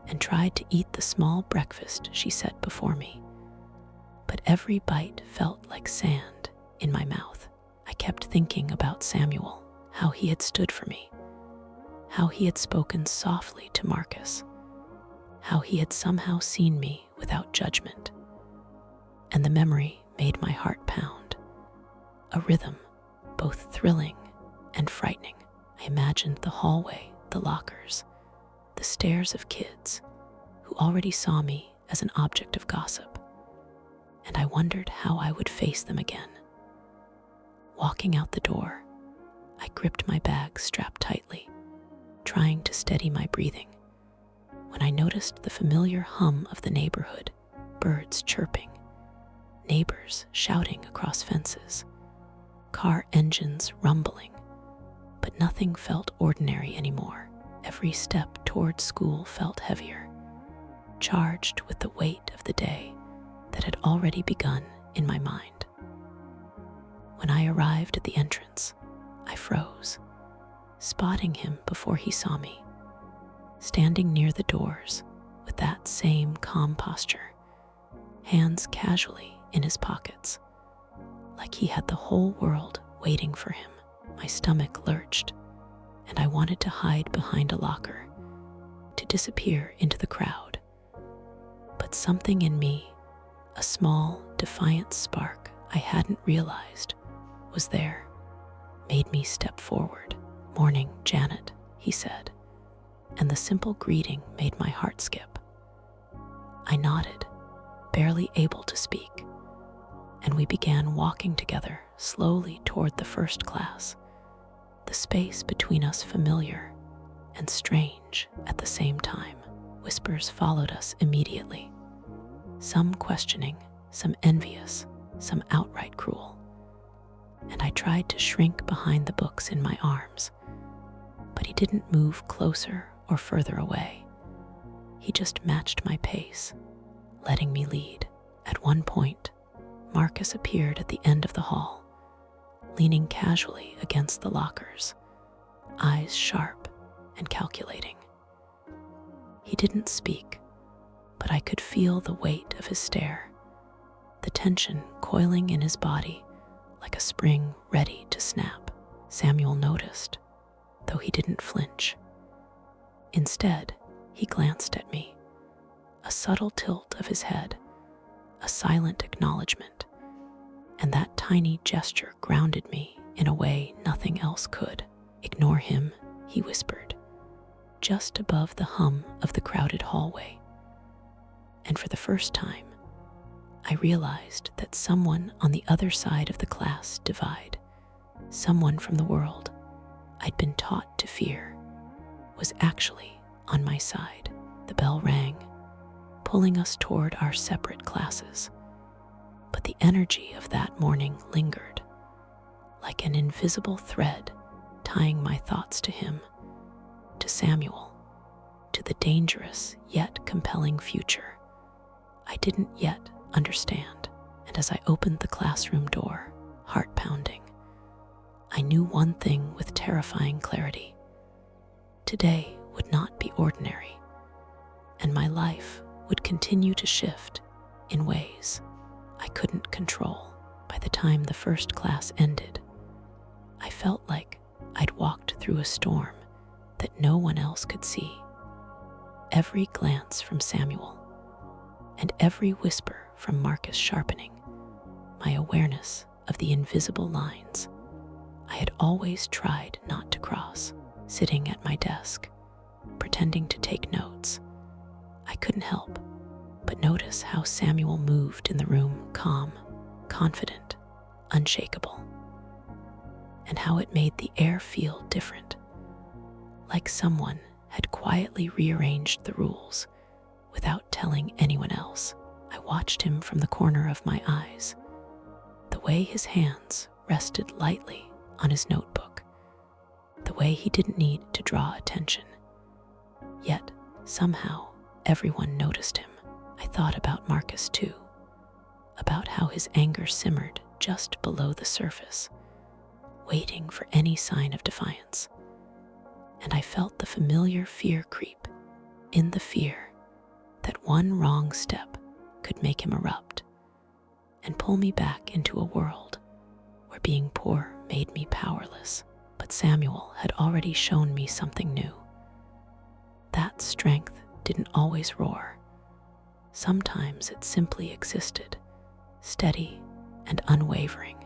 and tried to eat the small breakfast she set before me. But every bite felt like sand in my mouth. I kept thinking about Samuel, how he had stood for me, how he had spoken softly to Marcus, how he had somehow seen me without judgment. And the memory made my heart pound, a rhythm both thrilling and frightening. I imagined the hallway, the lockers, the stares of kids who already saw me as an object of gossip, and I wondered how I would face them again. Walking out the door, I gripped my bag strapped tightly, trying to steady my breathing, when I noticed the familiar hum of the neighborhood, birds chirping, neighbors shouting across fences, car engines rumbling. But nothing felt ordinary anymore. Every step toward school felt heavier, charged with the weight of the day that had already begun in my mind. When I arrived at the entrance, I froze, spotting him before he saw me, standing near the doors with that same calm posture, hands casually in his pockets, like he had the whole world waiting for him. My stomach lurched, and I wanted to hide behind a locker, to disappear into the crowd. But something in me, a small, defiant spark I hadn't realized was there, made me step forward. "Morning, Janet," he said, and the simple greeting made my heart skip. I nodded, barely able to speak, and we began walking together slowly toward the first class, the space between us familiar and strange at the same time. Whispers followed us immediately, some questioning, some envious, some outright cruel, and I tried to shrink behind the books in my arms, but he didn't move closer or further away. He just matched my pace, letting me lead. At one point, Marcus appeared at the end of the hall, leaning casually against the lockers, eyes sharp and calculating. He didn't speak, but I could feel the weight of his stare, the tension coiling in his body like a spring ready to snap. Samuel noticed, though he didn't flinch. Instead, he glanced at me, a subtle tilt of his head, a silent acknowledgement, and that tiny gesture grounded me in a way nothing else could. "Ignore him," he whispered, just above the hum of the crowded hallway. And for the first time, I realized that someone on the other side of the class divide, Someone from the world I'd been taught to fear was actually on my side. The bell rang, pulling us toward our separate classes. But the energy of that morning lingered, like an invisible thread tying my thoughts to him, to Samuel, to the dangerous yet compelling future I didn't yet understand. And as I opened the classroom door, heart pounding, I knew one thing with terrifying clarity. Today would not be ordinary, and my life would continue to shift in ways I couldn't control. By the time the first class ended, I felt like I'd walked through a storm that no one else could see. Every glance from Samuel and every whisper from Marcus sharpening my awareness of the invisible lines I had always tried not to cross. Sitting at my desk, pretending to take notes, I couldn't help but notice how Samuel moved in the room, calm, confident, unshakable, and how it made the air feel different, like someone had quietly rearranged the rules without telling anyone else. I watched him from the corner of my eyes, the way his hands rested lightly on his notebook, the way he didn't need to draw attention. Yet, somehow, everyone noticed him. I thought about Marcus too, about how his anger simmered just below the surface, waiting for any sign of defiance. And I felt the familiar fear creep in, the fear that one wrong step could make him erupt and pull me back into a world where being poor made me powerless. But Samuel had already shown me something new. That strength didn't always roar. Sometimes it simply existed, steady and unwavering,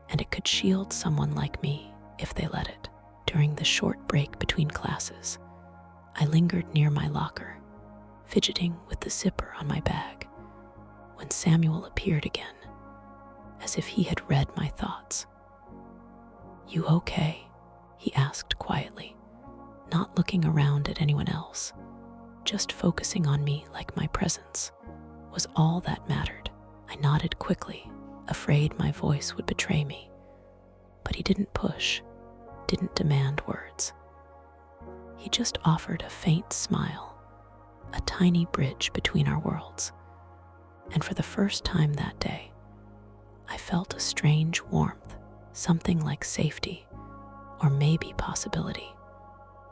and it could shield someone like me if they let it. During the short break between classes, I lingered near my locker, fidgeting with the zipper on my bag, when Samuel appeared again, as if he had read my thoughts. "You okay?" he asked quietly, not looking around at anyone else, just focusing on me like my presence was all that mattered. I nodded quickly, afraid my voice would betray me, but he didn't push, didn't demand words. He just offered a faint smile, a tiny bridge between our worlds, and for the first time that day, I felt a strange warmth, something like safety, or maybe possibility,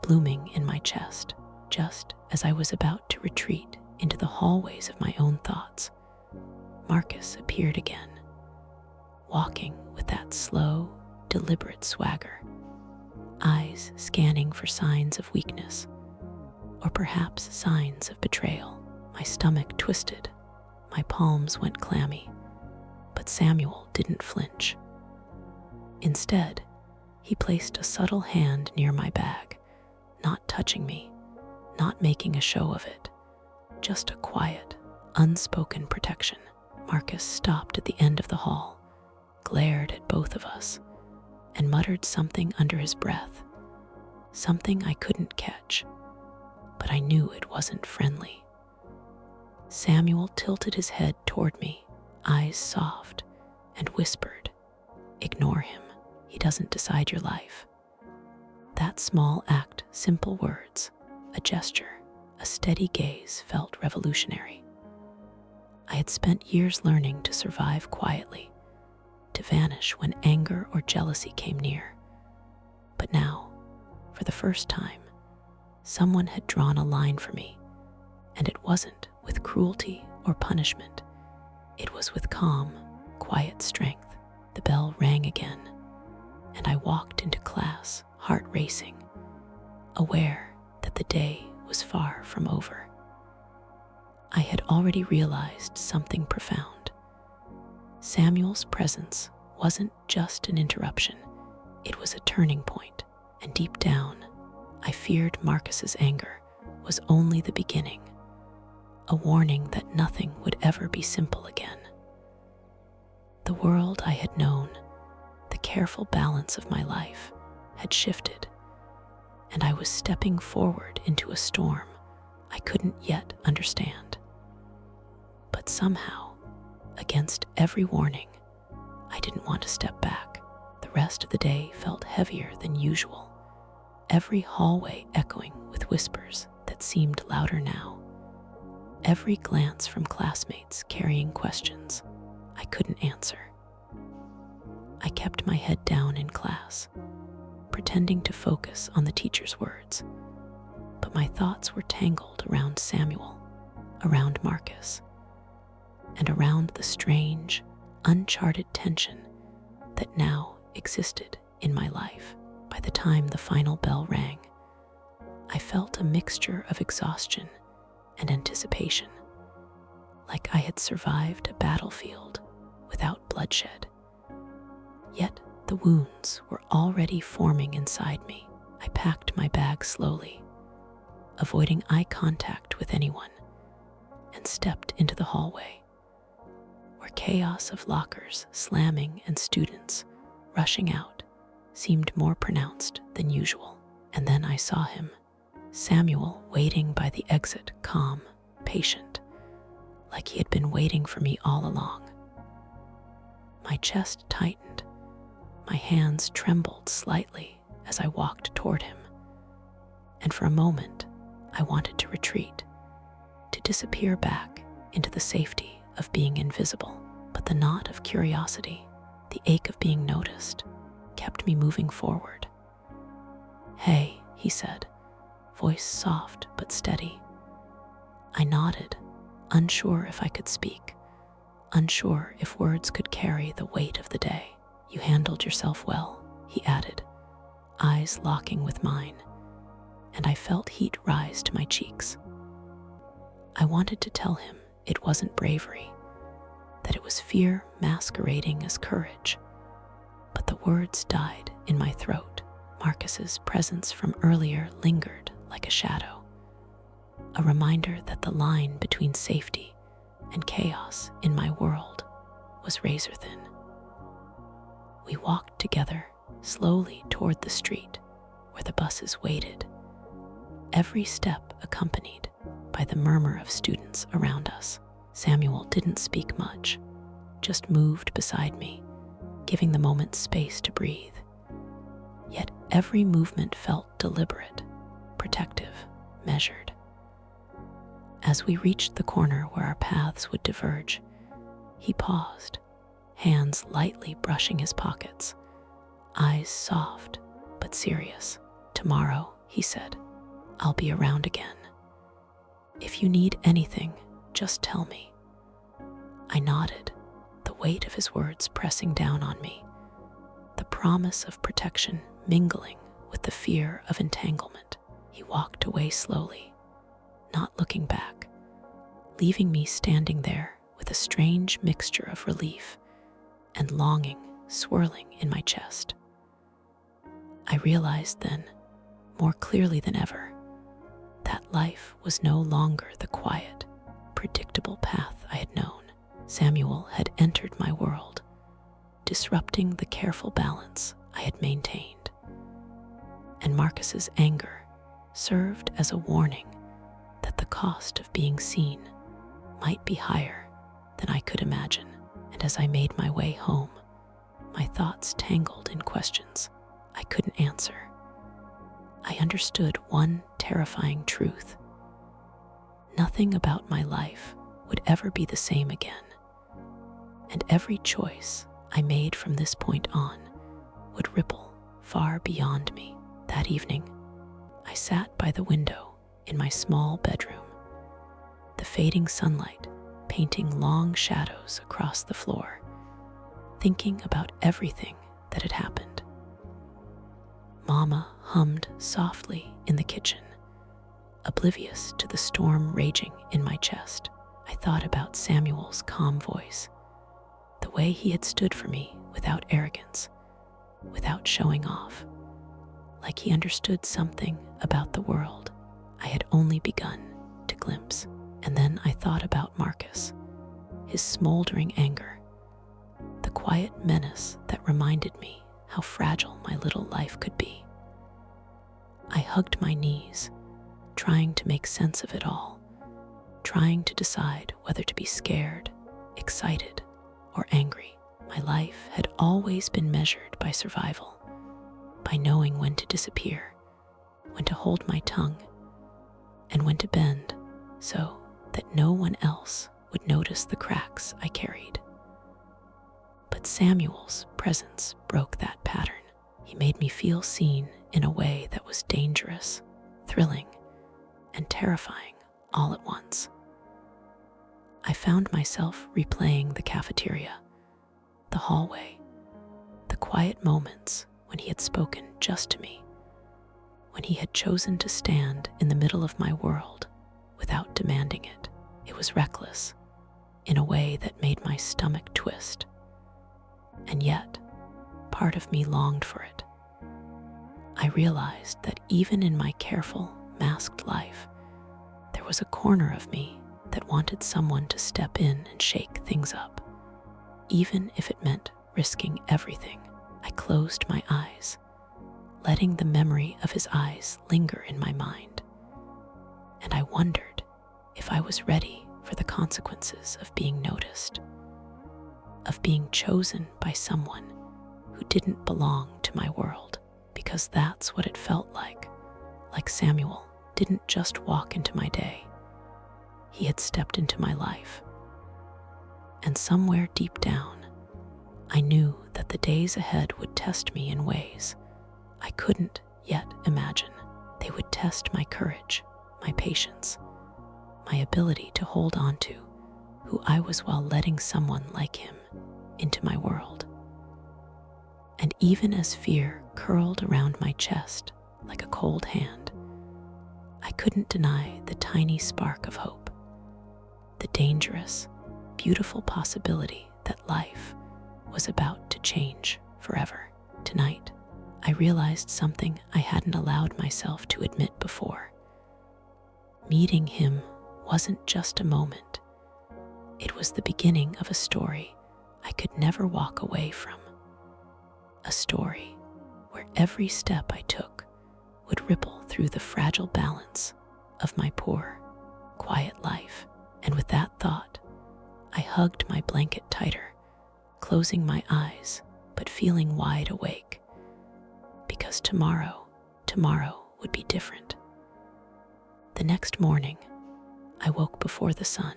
blooming in my chest. Just as I was about to retreat into the hallways of my own thoughts, Marcus appeared again, walking with that slow, deliberate swagger, eyes scanning for signs of weakness, or perhaps signs of betrayal. My stomach twisted, my palms went clammy, but Samuel didn't flinch. Instead, he placed a subtle hand near my bag, not touching me, not making a show of it, just a quiet, unspoken protection. Marcus stopped at the end of the hall, glared at both of us, and muttered something under his breath, something I couldn't catch, but I knew it wasn't friendly. Samuel tilted his head toward me, eyes soft, and whispered, "Ignore him. He doesn't decide your life." That small act, simple words, a gesture, a steady gaze felt revolutionary. I had spent years learning to survive quietly, to vanish when anger or jealousy came near. But now, for the first time, someone had drawn a line for me, and it wasn't with cruelty or punishment. It was with calm, quiet strength. The bell rang again, and I walked into class, heart racing, aware that the day was far from over. I had already realized something profound. Samuel's presence wasn't just an interruption, it was a turning point, and deep down, I feared Marcus's anger was only the beginning, a warning that nothing would ever be simple again. The world I had known, the careful balance of my life had shifted, and I was stepping forward into a storm I couldn't yet understand. But somehow, against every warning, I didn't want to step back. The rest of the day felt heavier than usual, every hallway echoing with whispers that seemed louder now. Every glance from classmates carrying questions I couldn't answer. I kept my head down in class, pretending to focus on the teacher's words, but my thoughts were tangled around Samuel, around Marcus, and around the strange, uncharted tension that now existed in my life. By the time the final bell rang, I felt a mixture of exhaustion and anticipation, like I had survived a battlefield without bloodshed. Yet the wounds were already forming inside me. I packed my bag slowly, avoiding eye contact with anyone, and stepped into the hallway, where chaos of lockers slamming and students rushing out seemed more pronounced than usual. And then I saw him, Samuel, waiting by the exit, calm, patient, like he had been waiting for me all along. My chest tightened, my hands trembled slightly as I walked toward him, and for a moment I wanted to retreat, to disappear back into the safety of being invisible. But the knot of curiosity, the ache of being noticed, kept me moving forward. "Hey," he said, voice soft but steady. I nodded, unsure if I could speak, unsure if words could carry the weight of the day. "You handled yourself well," he added, eyes locking with mine, and I felt heat rise to my cheeks. I wanted to tell him it wasn't bravery, that it was fear masquerading as courage, but the words died in my throat. Marcus's presence from earlier lingered like a shadow, a reminder that the line between safety and chaos in my world was razor thin. We walked together slowly toward the street where the buses waited, every step accompanied by the murmur of students around us. Samuel didn't speak much, just moved beside me, giving the moment space to breathe. Yet every movement felt deliberate, protective, measured. As we reached the corner where our paths would diverge, he paused, hands lightly brushing his pockets, eyes soft but serious. "Tomorrow," he said, "I'll be around again. If you need anything, just tell me." I nodded, the weight of his words pressing down on me, the promise of protection mingling with the fear of entanglement. He walked away slowly, not looking back, leaving me standing there with a strange mixture of relief and longing swirling in my chest. I realized then, more clearly than ever, that life was no longer the quiet, predictable path I had known. Samuel had entered my world, disrupting the careful balance I had maintained. And Marcus's anger served as a warning that the cost of being seen might be higher than I could imagine. And as I made my way home, my thoughts tangled in questions I couldn't answer. I understood one terrifying truth. Nothing about my life would ever be the same again, and every choice I made from this point on would ripple far beyond me. That evening, I sat by the window in my small bedroom, the fading sunlight painting long shadows across the floor, thinking about everything that had happened. Mama hummed softly in the kitchen, oblivious to the storm raging in my chest. I thought about Samuel's calm voice, the way he had stood for me without arrogance, without showing off, like he understood something about the world I had only begun to glimpse. And then I thought about Marcus, his smoldering anger, the quiet menace that reminded me how fragile my little life could be. I hugged my knees, trying to make sense of it all, trying to decide whether to be scared, excited, or angry. My life had always been measured by survival, by knowing when to disappear, when to hold my tongue, and when to bend so that no one else would notice the cracks I carried. But Samuel's presence broke that pattern. He made me feel seen in a way that was dangerous, thrilling, and terrifying all at once. I found myself replaying the cafeteria, the hallway, the quiet moments when he had spoken just to me, when he had chosen to stand in the middle of my world without demanding it. It was reckless, in a way that made my stomach twist. And yet, part of me longed for it. I realized that even in my careful, masked life, there was a corner of me that wanted someone to step in and shake things up, even if it meant risking everything. I closed my eyes, letting the memory of his eyes linger in my mind, and I wondered if I was ready for the consequences of being noticed, of being chosen by someone who didn't belong to my world, because that's what it felt like Samuel didn't just walk into my day. He had stepped into my life. And somewhere deep down, I knew that the days ahead would test me in ways I couldn't yet imagine. They would test my courage, my patience, my ability to hold on to who I was while letting someone like him into my world. And even as fear curled around my chest like a cold hand, I couldn't deny the tiny spark of hope, the dangerous, beautiful possibility that life was about to change forever. Tonight, I realized something I hadn't allowed myself to admit before. Meeting him wasn't just a moment. It was the beginning of a story I could never walk away from. A story where every step I took would ripple through the fragile balance of my poor, quiet life. And with that thought, I hugged my blanket tighter, closing my eyes, but feeling wide awake. Because tomorrow would be different. The next morning, I woke before the sun,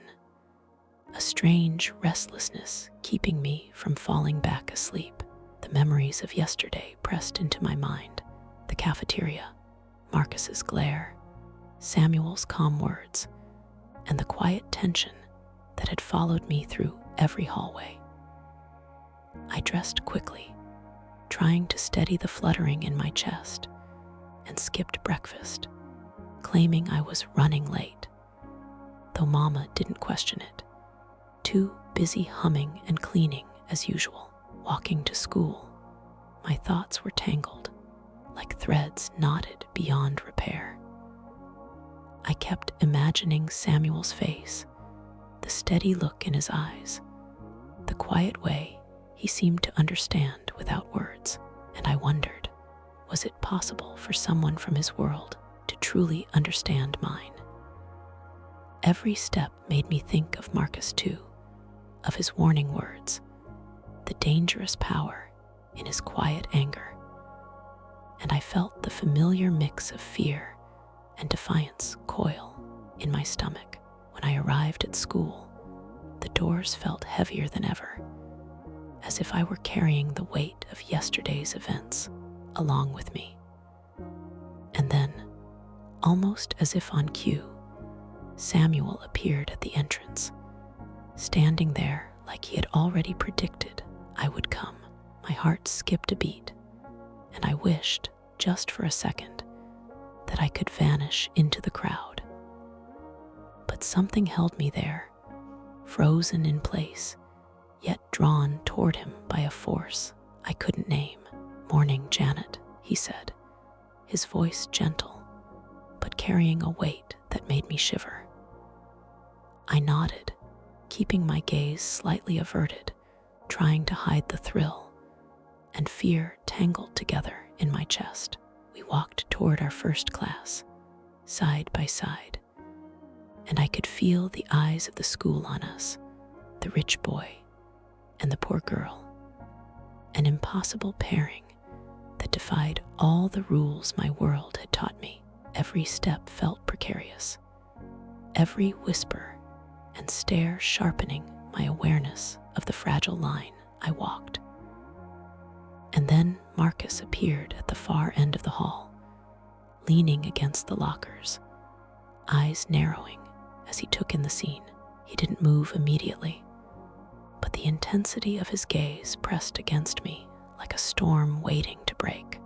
a strange restlessness keeping me from falling back asleep. The memories of yesterday pressed into my mind, the cafeteria, Marcus's glare, Samuel's calm words, and the quiet tension that had followed me through every hallway. I dressed quickly, trying to steady the fluttering in my chest, and skipped breakfast, claiming I was running late, though Mama didn't question it, too busy humming and cleaning as usual. Walking to school, my thoughts were tangled, like threads knotted beyond repair. I kept imagining Samuel's face, the steady look in his eyes, the quiet way he seemed to understand without words, and I wondered, was it possible for someone from his world to truly understand mine? Every step made me think of Marcus too, of his warning words, the dangerous power in his quiet anger, and I felt the familiar mix of fear and defiance coil in my stomach. When I arrived at school, the doors felt heavier than ever, as if I were carrying the weight of yesterday's events along with me. And then, almost as if on cue, Samuel appeared at the entrance, standing there like he had already predicted I would come. My heart skipped a beat, and I wished, just for a second, that I could vanish into the crowd. But something held me there, frozen in place, yet drawn toward him by a force I couldn't name. "Morning, Janet," he said, his voice gentle, but carrying a weight that made me shiver. I nodded, keeping my gaze slightly averted, trying to hide the thrill, and fear tangled together in my chest. We walked toward our first class, side by side, and I could feel the eyes of the school on us, the rich boy and the poor girl, an impossible pairing that defied all the rules my world had taught me. Every step felt precarious, every whisper and stare sharpening my awareness of the fragile line I walked. And then Marcus appeared at the far end of the hall, leaning against the lockers, eyes narrowing as he took in the scene. He didn't move immediately, but the intensity of his gaze pressed against me like a storm waiting to break.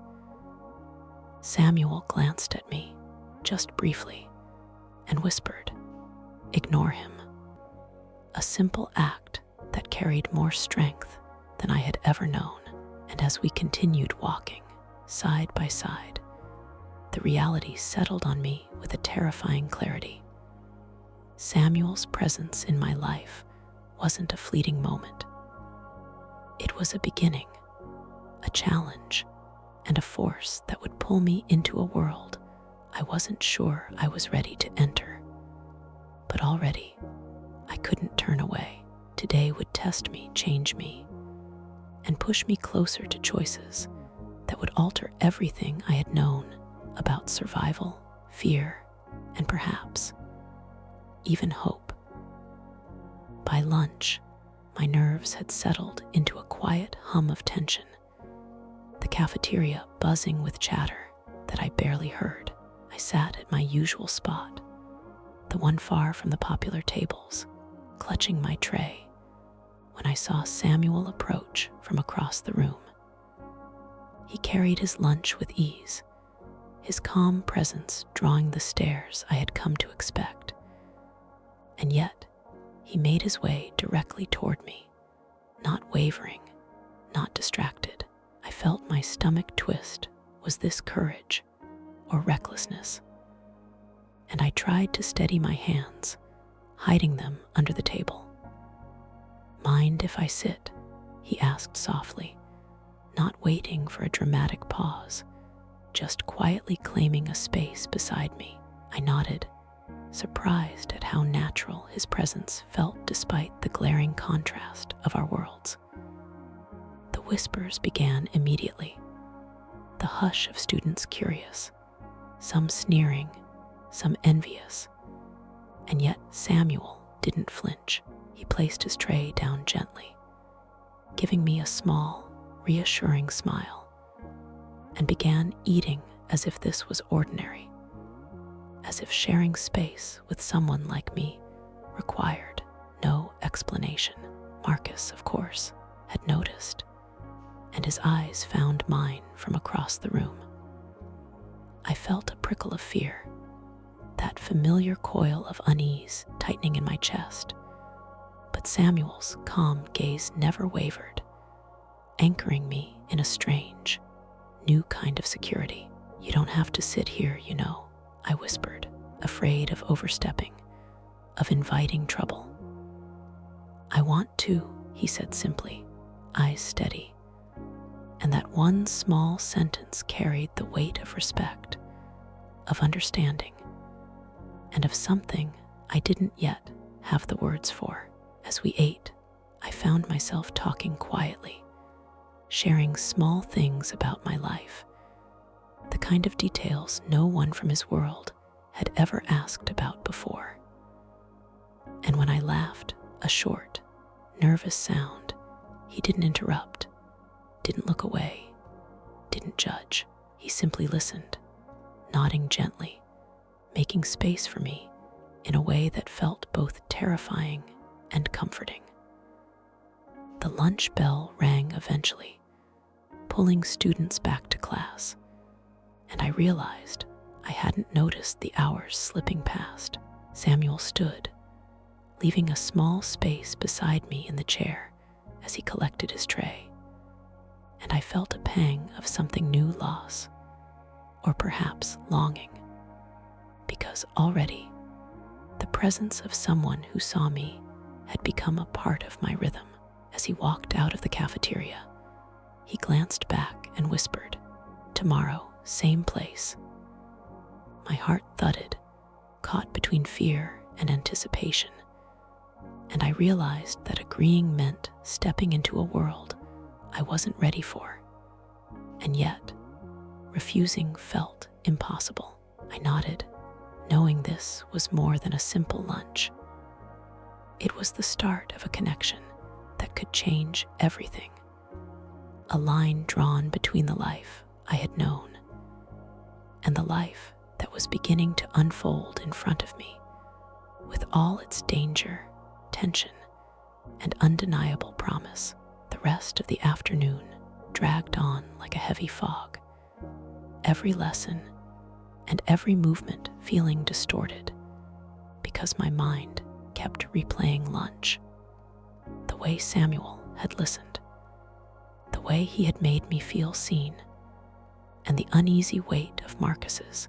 Samuel glanced at me, just briefly, and whispered, "Ignore him." A simple act that carried more strength than I had ever known. And as we continued walking, side by side, the reality settled on me with a terrifying clarity. Samuel's presence in my life wasn't a fleeting moment. It was a beginning, a challenge, and a force that would pull me into a world I wasn't sure I was ready to enter. But already, I couldn't turn away. Today would test me, change me, and push me closer to choices that would alter everything I had known about survival, fear, and perhaps even hope. By lunch, my nerves had settled into a quiet hum of tension, the cafeteria buzzing with chatter that I barely heard. I sat at my usual spot, the one far from the popular tables, clutching my tray, when I saw Samuel approach from across the room. He carried his lunch with ease, his calm presence drawing the stares I had come to expect. And yet, he made his way directly toward me, not wavering, not distracted. I felt my stomach twist. Was this courage or recklessness? And I tried to steady my hands, hiding them under the table. "Mind if I sit?" he asked softly, not waiting for a dramatic pause, just quietly claiming a space beside me. I nodded, surprised at how natural his presence felt despite the glaring contrast of our worlds. The whispers began immediately, the hush of students curious, some sneering, some envious, and yet Samuel didn't flinch. He placed his tray down gently, giving me a small, reassuring smile, and began eating as if this was ordinary, as if sharing space with someone like me required no explanation. Marcus, of course, had noticed, and his eyes found mine from across the room. I felt a prickle of fear, that familiar coil of unease tightening in my chest. But Samuel's calm gaze never wavered, anchoring me in a strange, new kind of security. "You don't have to sit here, you know," I whispered, afraid of overstepping, of inviting trouble. "I want to," he said simply, eyes steady. And that one small sentence carried the weight of respect, of understanding, and of something I didn't yet have the words for. As we ate, I found myself talking quietly, sharing small things about my life, the kind of details no one from his world had ever asked about before. And when I laughed, a short, nervous sound, he didn't interrupt, didn't look away, didn't judge. He simply listened, nodding gently, making space for me in a way that felt both terrifying and comforting. The lunch bell rang eventually, pulling students back to class, and I realized I hadn't noticed the hours slipping past. Samuel stood, leaving a small space beside me in the chair as he collected his tray, and I felt a pang of something new loss, or perhaps longing, because already the presence of someone who saw me had become a part of my rhythm. As he walked out of the cafeteria, He glanced back and whispered, "Tomorrow, same place." My heart thudded, caught between fear and anticipation, and I realized that agreeing meant stepping into a world I wasn't ready for. And yet, refusing felt impossible. I nodded, knowing this was more than a simple lunch. It was the start of a connection that could change everything. A line drawn between the life I had known and the life that was beginning to unfold in front of me, with all its danger, tension, and undeniable promise. The rest of the afternoon dragged on like a heavy fog, every lesson and every movement feeling distorted because my mind kept replaying lunch. The way Samuel had listened, the way he had made me feel seen, and the uneasy weight of Marcus's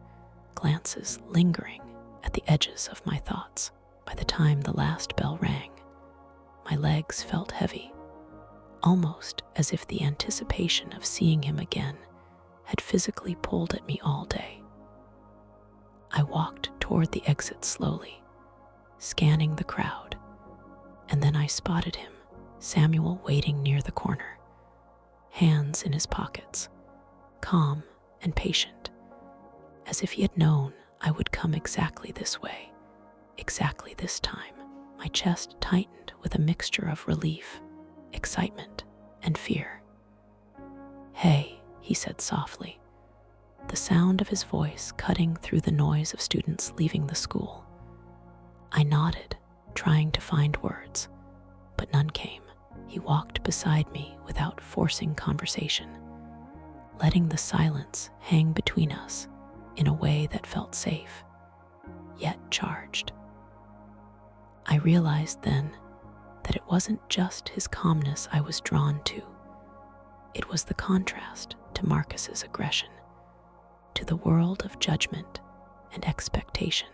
glances lingering at the edges of my thoughts. By the time the last bell rang, my legs felt heavy, almost as if the anticipation of seeing him again had physically pulled at me all day. I walked toward the exit slowly, scanning the crowd, and then I spotted him, Samuel, waiting near the corner, hands in his pockets, calm and patient, as if he had known I would come exactly this way, exactly this time. My chest tightened with a mixture of relief, excitement, and fear. "Hey," he said softly, the sound of his voice cutting through the noise of students leaving the school. I nodded, trying to find words, but none came. He walked beside me without forcing conversation, letting the silence hang between us in a way that felt safe, yet charged. I realized then that it wasn't just his calmness I was drawn to. It was the contrast to Marcus's aggression, to the world of judgment and expectation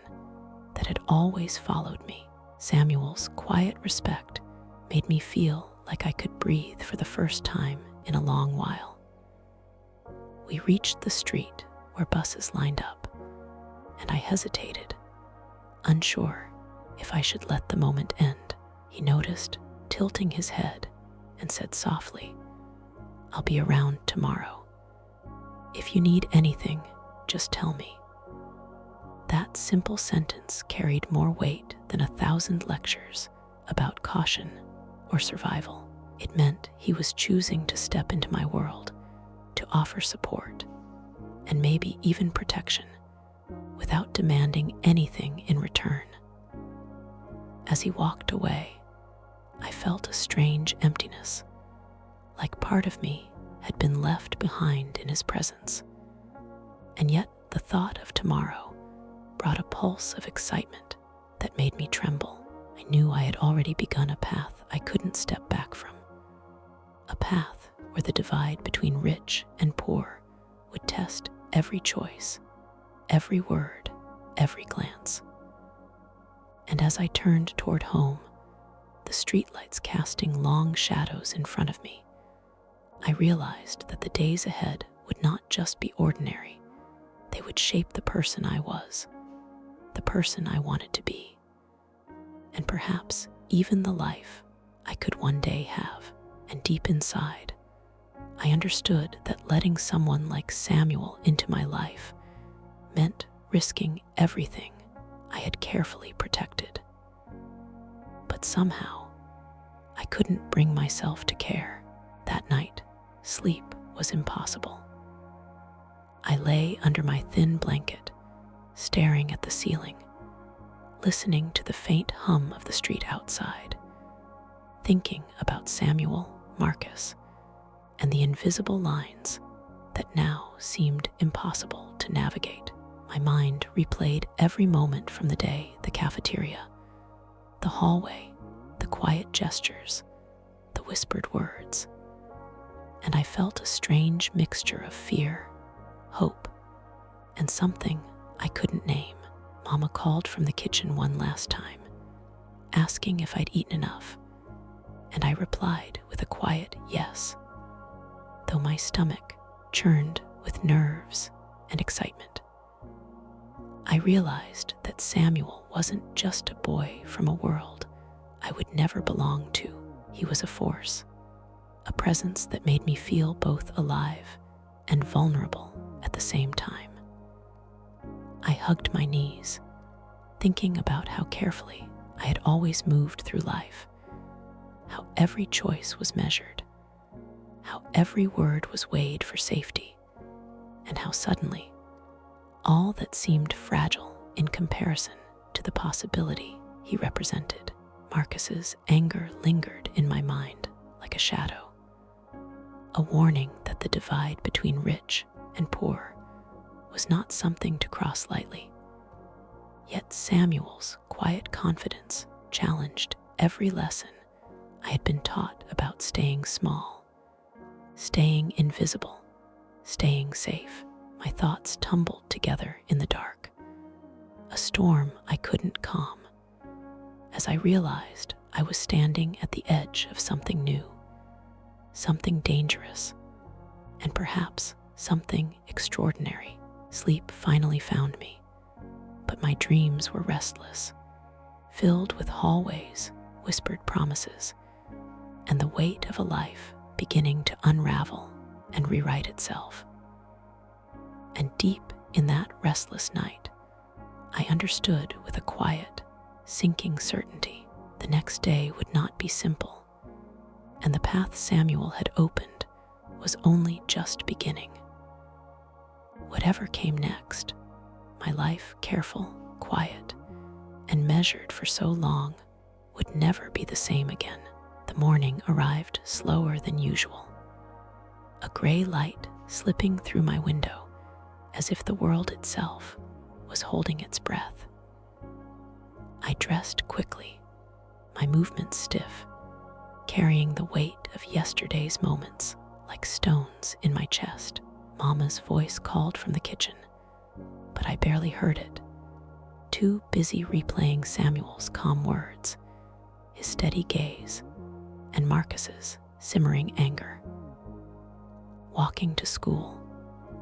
that had always followed me. Samuel's quiet respect made me feel like I could breathe for the first time in a long while. We reached the street where buses lined up, and I hesitated, unsure if I should let the moment end. He noticed, tilting his head, and said softly, "I'll be around tomorrow. If you need anything, just tell me." That simple sentence carried more weight than 1,000 lectures about caution or survival. It meant he was choosing to step into my world, to offer support, and maybe even protection, without demanding anything in return. As he walked away, I felt a strange emptiness, like part of me had been left behind in his presence. And yet the thought of tomorrow brought a pulse of excitement that made me tremble. I knew I had already begun a path I couldn't step back from, a path where the divide between rich and poor would test every choice, every word, every glance. And as I turned toward home, the streetlights casting long shadows in front of me, I realized that the days ahead would not just be ordinary. They would shape the person I was, the person I wanted to be, and perhaps even the life I could one day have. And deep inside, I understood that letting someone like Samuel into my life meant risking everything I had carefully protected. But somehow, I couldn't bring myself to care. That night, sleep was impossible. I lay under my thin blanket, staring at the ceiling, listening to the faint hum of the street outside, thinking about Samuel, Marcus, and the invisible lines that now seemed impossible to navigate. My mind replayed every moment from the day, the cafeteria, the hallway, the quiet gestures, the whispered words, and I felt a strange mixture of fear, hope, and something I couldn't name. Mama called from the kitchen one last time, asking if I'd eaten enough, and I replied with a quiet yes, though though my stomach churned with nerves and excitement. I realized that Samuel wasn't just a boy from a world I would never belong to. He was a force, a presence that made me feel both alive and vulnerable at the same time. I hugged my knees, thinking about how carefully I had always moved through life, how every choice was measured, how every word was weighed for safety, and how suddenly all that seemed fragile in comparison to the possibility he represented. Marcus's anger lingered in my mind like a shadow, a warning that the divide between rich and poor was not something to cross lightly. Yet Samuel's quiet confidence challenged every lesson I had been taught about staying small, staying invisible, staying safe. My thoughts tumbled together in the dark, a storm I couldn't calm, as I realized I was standing at the edge of something new, something dangerous, and perhaps something extraordinary. Sleep finally found me, but my dreams were restless, filled with hallways, whispered promises, and the weight of a life beginning to unravel and rewrite itself. And deep in that restless night, I understood with a quiet, sinking certainty the next day would not be simple, and the path Samuel had opened was only just beginning. Whatever came next, my life, careful, quiet, and measured for so long, would never be the same again. The morning arrived slower than usual, a gray light slipping through my window, as if the world itself was holding its breath. I dressed quickly, my movements stiff, carrying the weight of yesterday's moments like stones in my chest. Mama's voice called from the kitchen, but I barely heard it, too busy replaying Samuel's calm words, his steady gaze, and Marcus's simmering anger. Walking to school,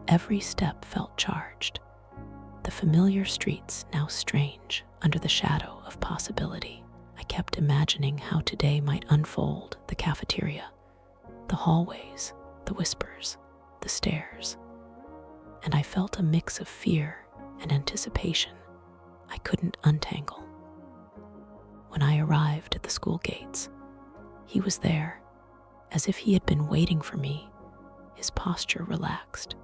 every step felt charged, the familiar streets now strange under the shadow of possibility. I kept imagining how today might unfold: the cafeteria, the hallways, the whispers, the stairs, and I felt a mix of fear and anticipation I couldn't untangle. When I arrived at the school gates, he was there, as if he had been waiting for me, his posture relaxed,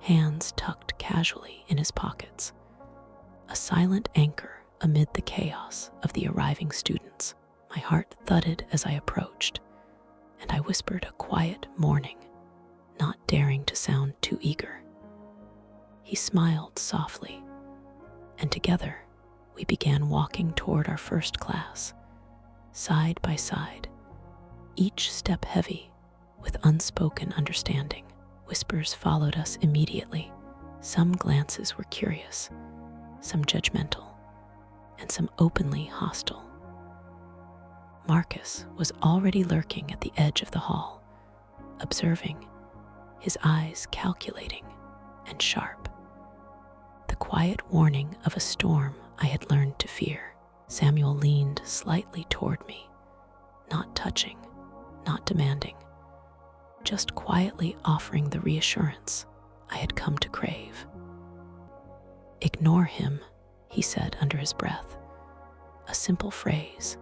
hands tucked casually in his pockets, a silent anchor amid the chaos of the arriving students. My heart thudded as I approached, and I whispered a quiet morning, not daring to sound too eager. He smiled softly, and together we began walking toward our first class, side by side, each step heavy with unspoken understanding. Whispers followed us immediately. Some glances were curious, some judgmental, and some openly hostile. Marcus was already lurking at the edge of the hall, observing, his eyes calculating and sharp. The quiet warning of a storm I had learned to fear. Samuel leaned slightly toward me, not touching, not demanding, just quietly offering the reassurance I had come to crave. "Ignore him," he said under his breath, a simple phrase,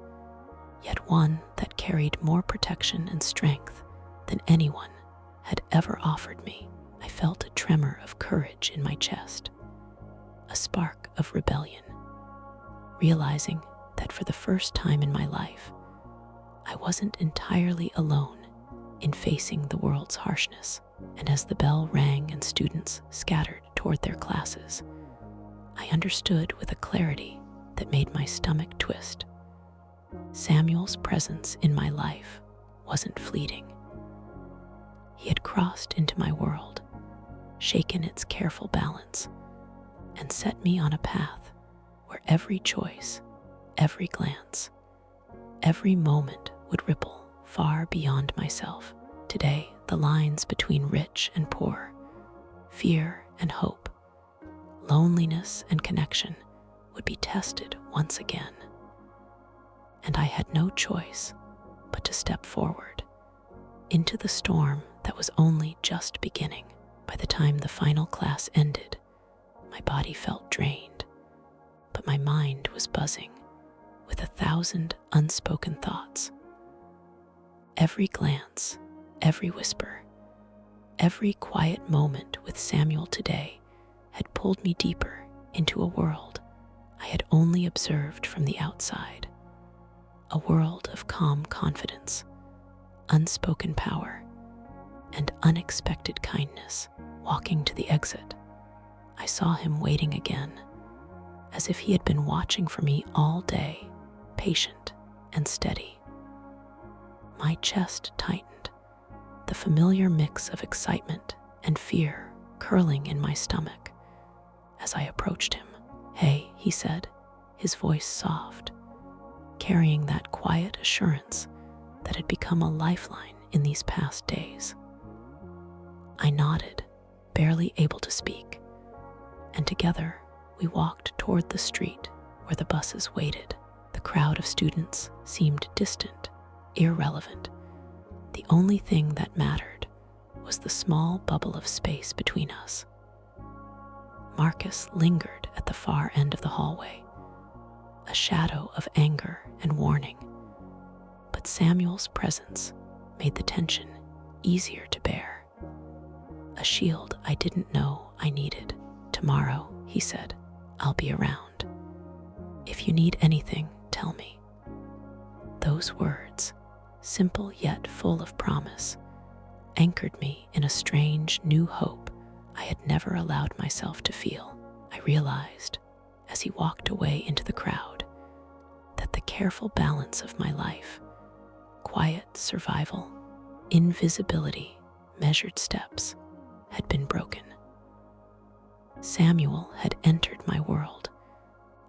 yet one that carried more protection and strength than anyone had ever offered me. I felt a tremor of courage in my chest, a spark of rebellion, realizing that for the first time in my life, I wasn't entirely alone in facing the world's harshness. And as the bell rang and students scattered toward their classes, I understood with a clarity that made my stomach twist. Samuel's presence in my life wasn't fleeting. He had crossed into my world, shaken its careful balance, and set me on a path where every choice, every glance, every moment would ripple far beyond myself. Today, the lines between rich and poor, fear and hope, loneliness and connection would be tested once again. And I had no choice but to step forward into the storm that was only just beginning. By the time the final class ended, my body felt drained, but my mind was buzzing with 1,000 unspoken thoughts. Every glance, every whisper, every quiet moment with Samuel today had pulled me deeper into a world I had only observed from the outside. A world of calm confidence, unspoken power, and unexpected kindness. Walking to the exit, I saw him waiting again, as if he had been watching for me all day, patient and steady. My chest tightened, the familiar mix of excitement and fear curling in my stomach as I approached him. "Hey," he said, his voice soft, carrying that quiet assurance that had become a lifeline in these past days. I nodded, barely able to speak, and together we walked toward the street where the buses waited. The crowd of students seemed distant, irrelevant. The only thing that mattered was the small bubble of space between us. Marcus lingered at the far end of the hallway, a shadow of anger and warning, but Samuel's presence made the tension easier to bear. A shield I didn't know I needed. "Tomorrow," he said, "I'll be around. If you need anything, tell me." Those words, simple yet full of promise, anchored me in a strange new hope I had never allowed myself to feel. I realized, as he walked away into the crowd, that the careful balance of my life, quiet survival, invisibility, measured steps, had been broken. Samuel had entered my world,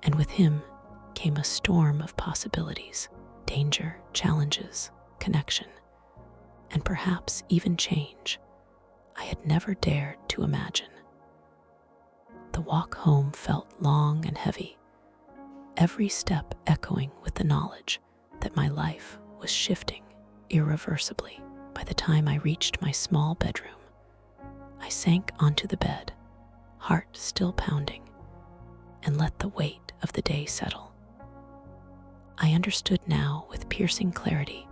and with him came a storm of possibilities, danger, challenges, connection, and perhaps even change I had never dared to imagine. The walk home felt long and heavy, every step echoing with the knowledge that my life was shifting irreversibly. By the time I reached my small bedroom, I sank onto the bed, heart still pounding, and let the weight of the day settle. I understood now with piercing clarity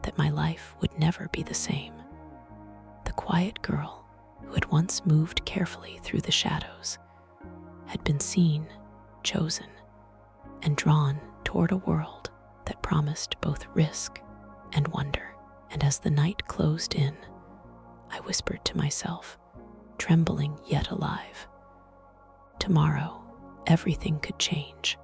that my life would never be the same. The quiet girl who had once moved carefully through the shadows had been seen, chosen, and drawn toward a world that promised both risk and wonder. And as the night closed in, I whispered to myself, trembling yet alive, "Tomorrow, everything could change."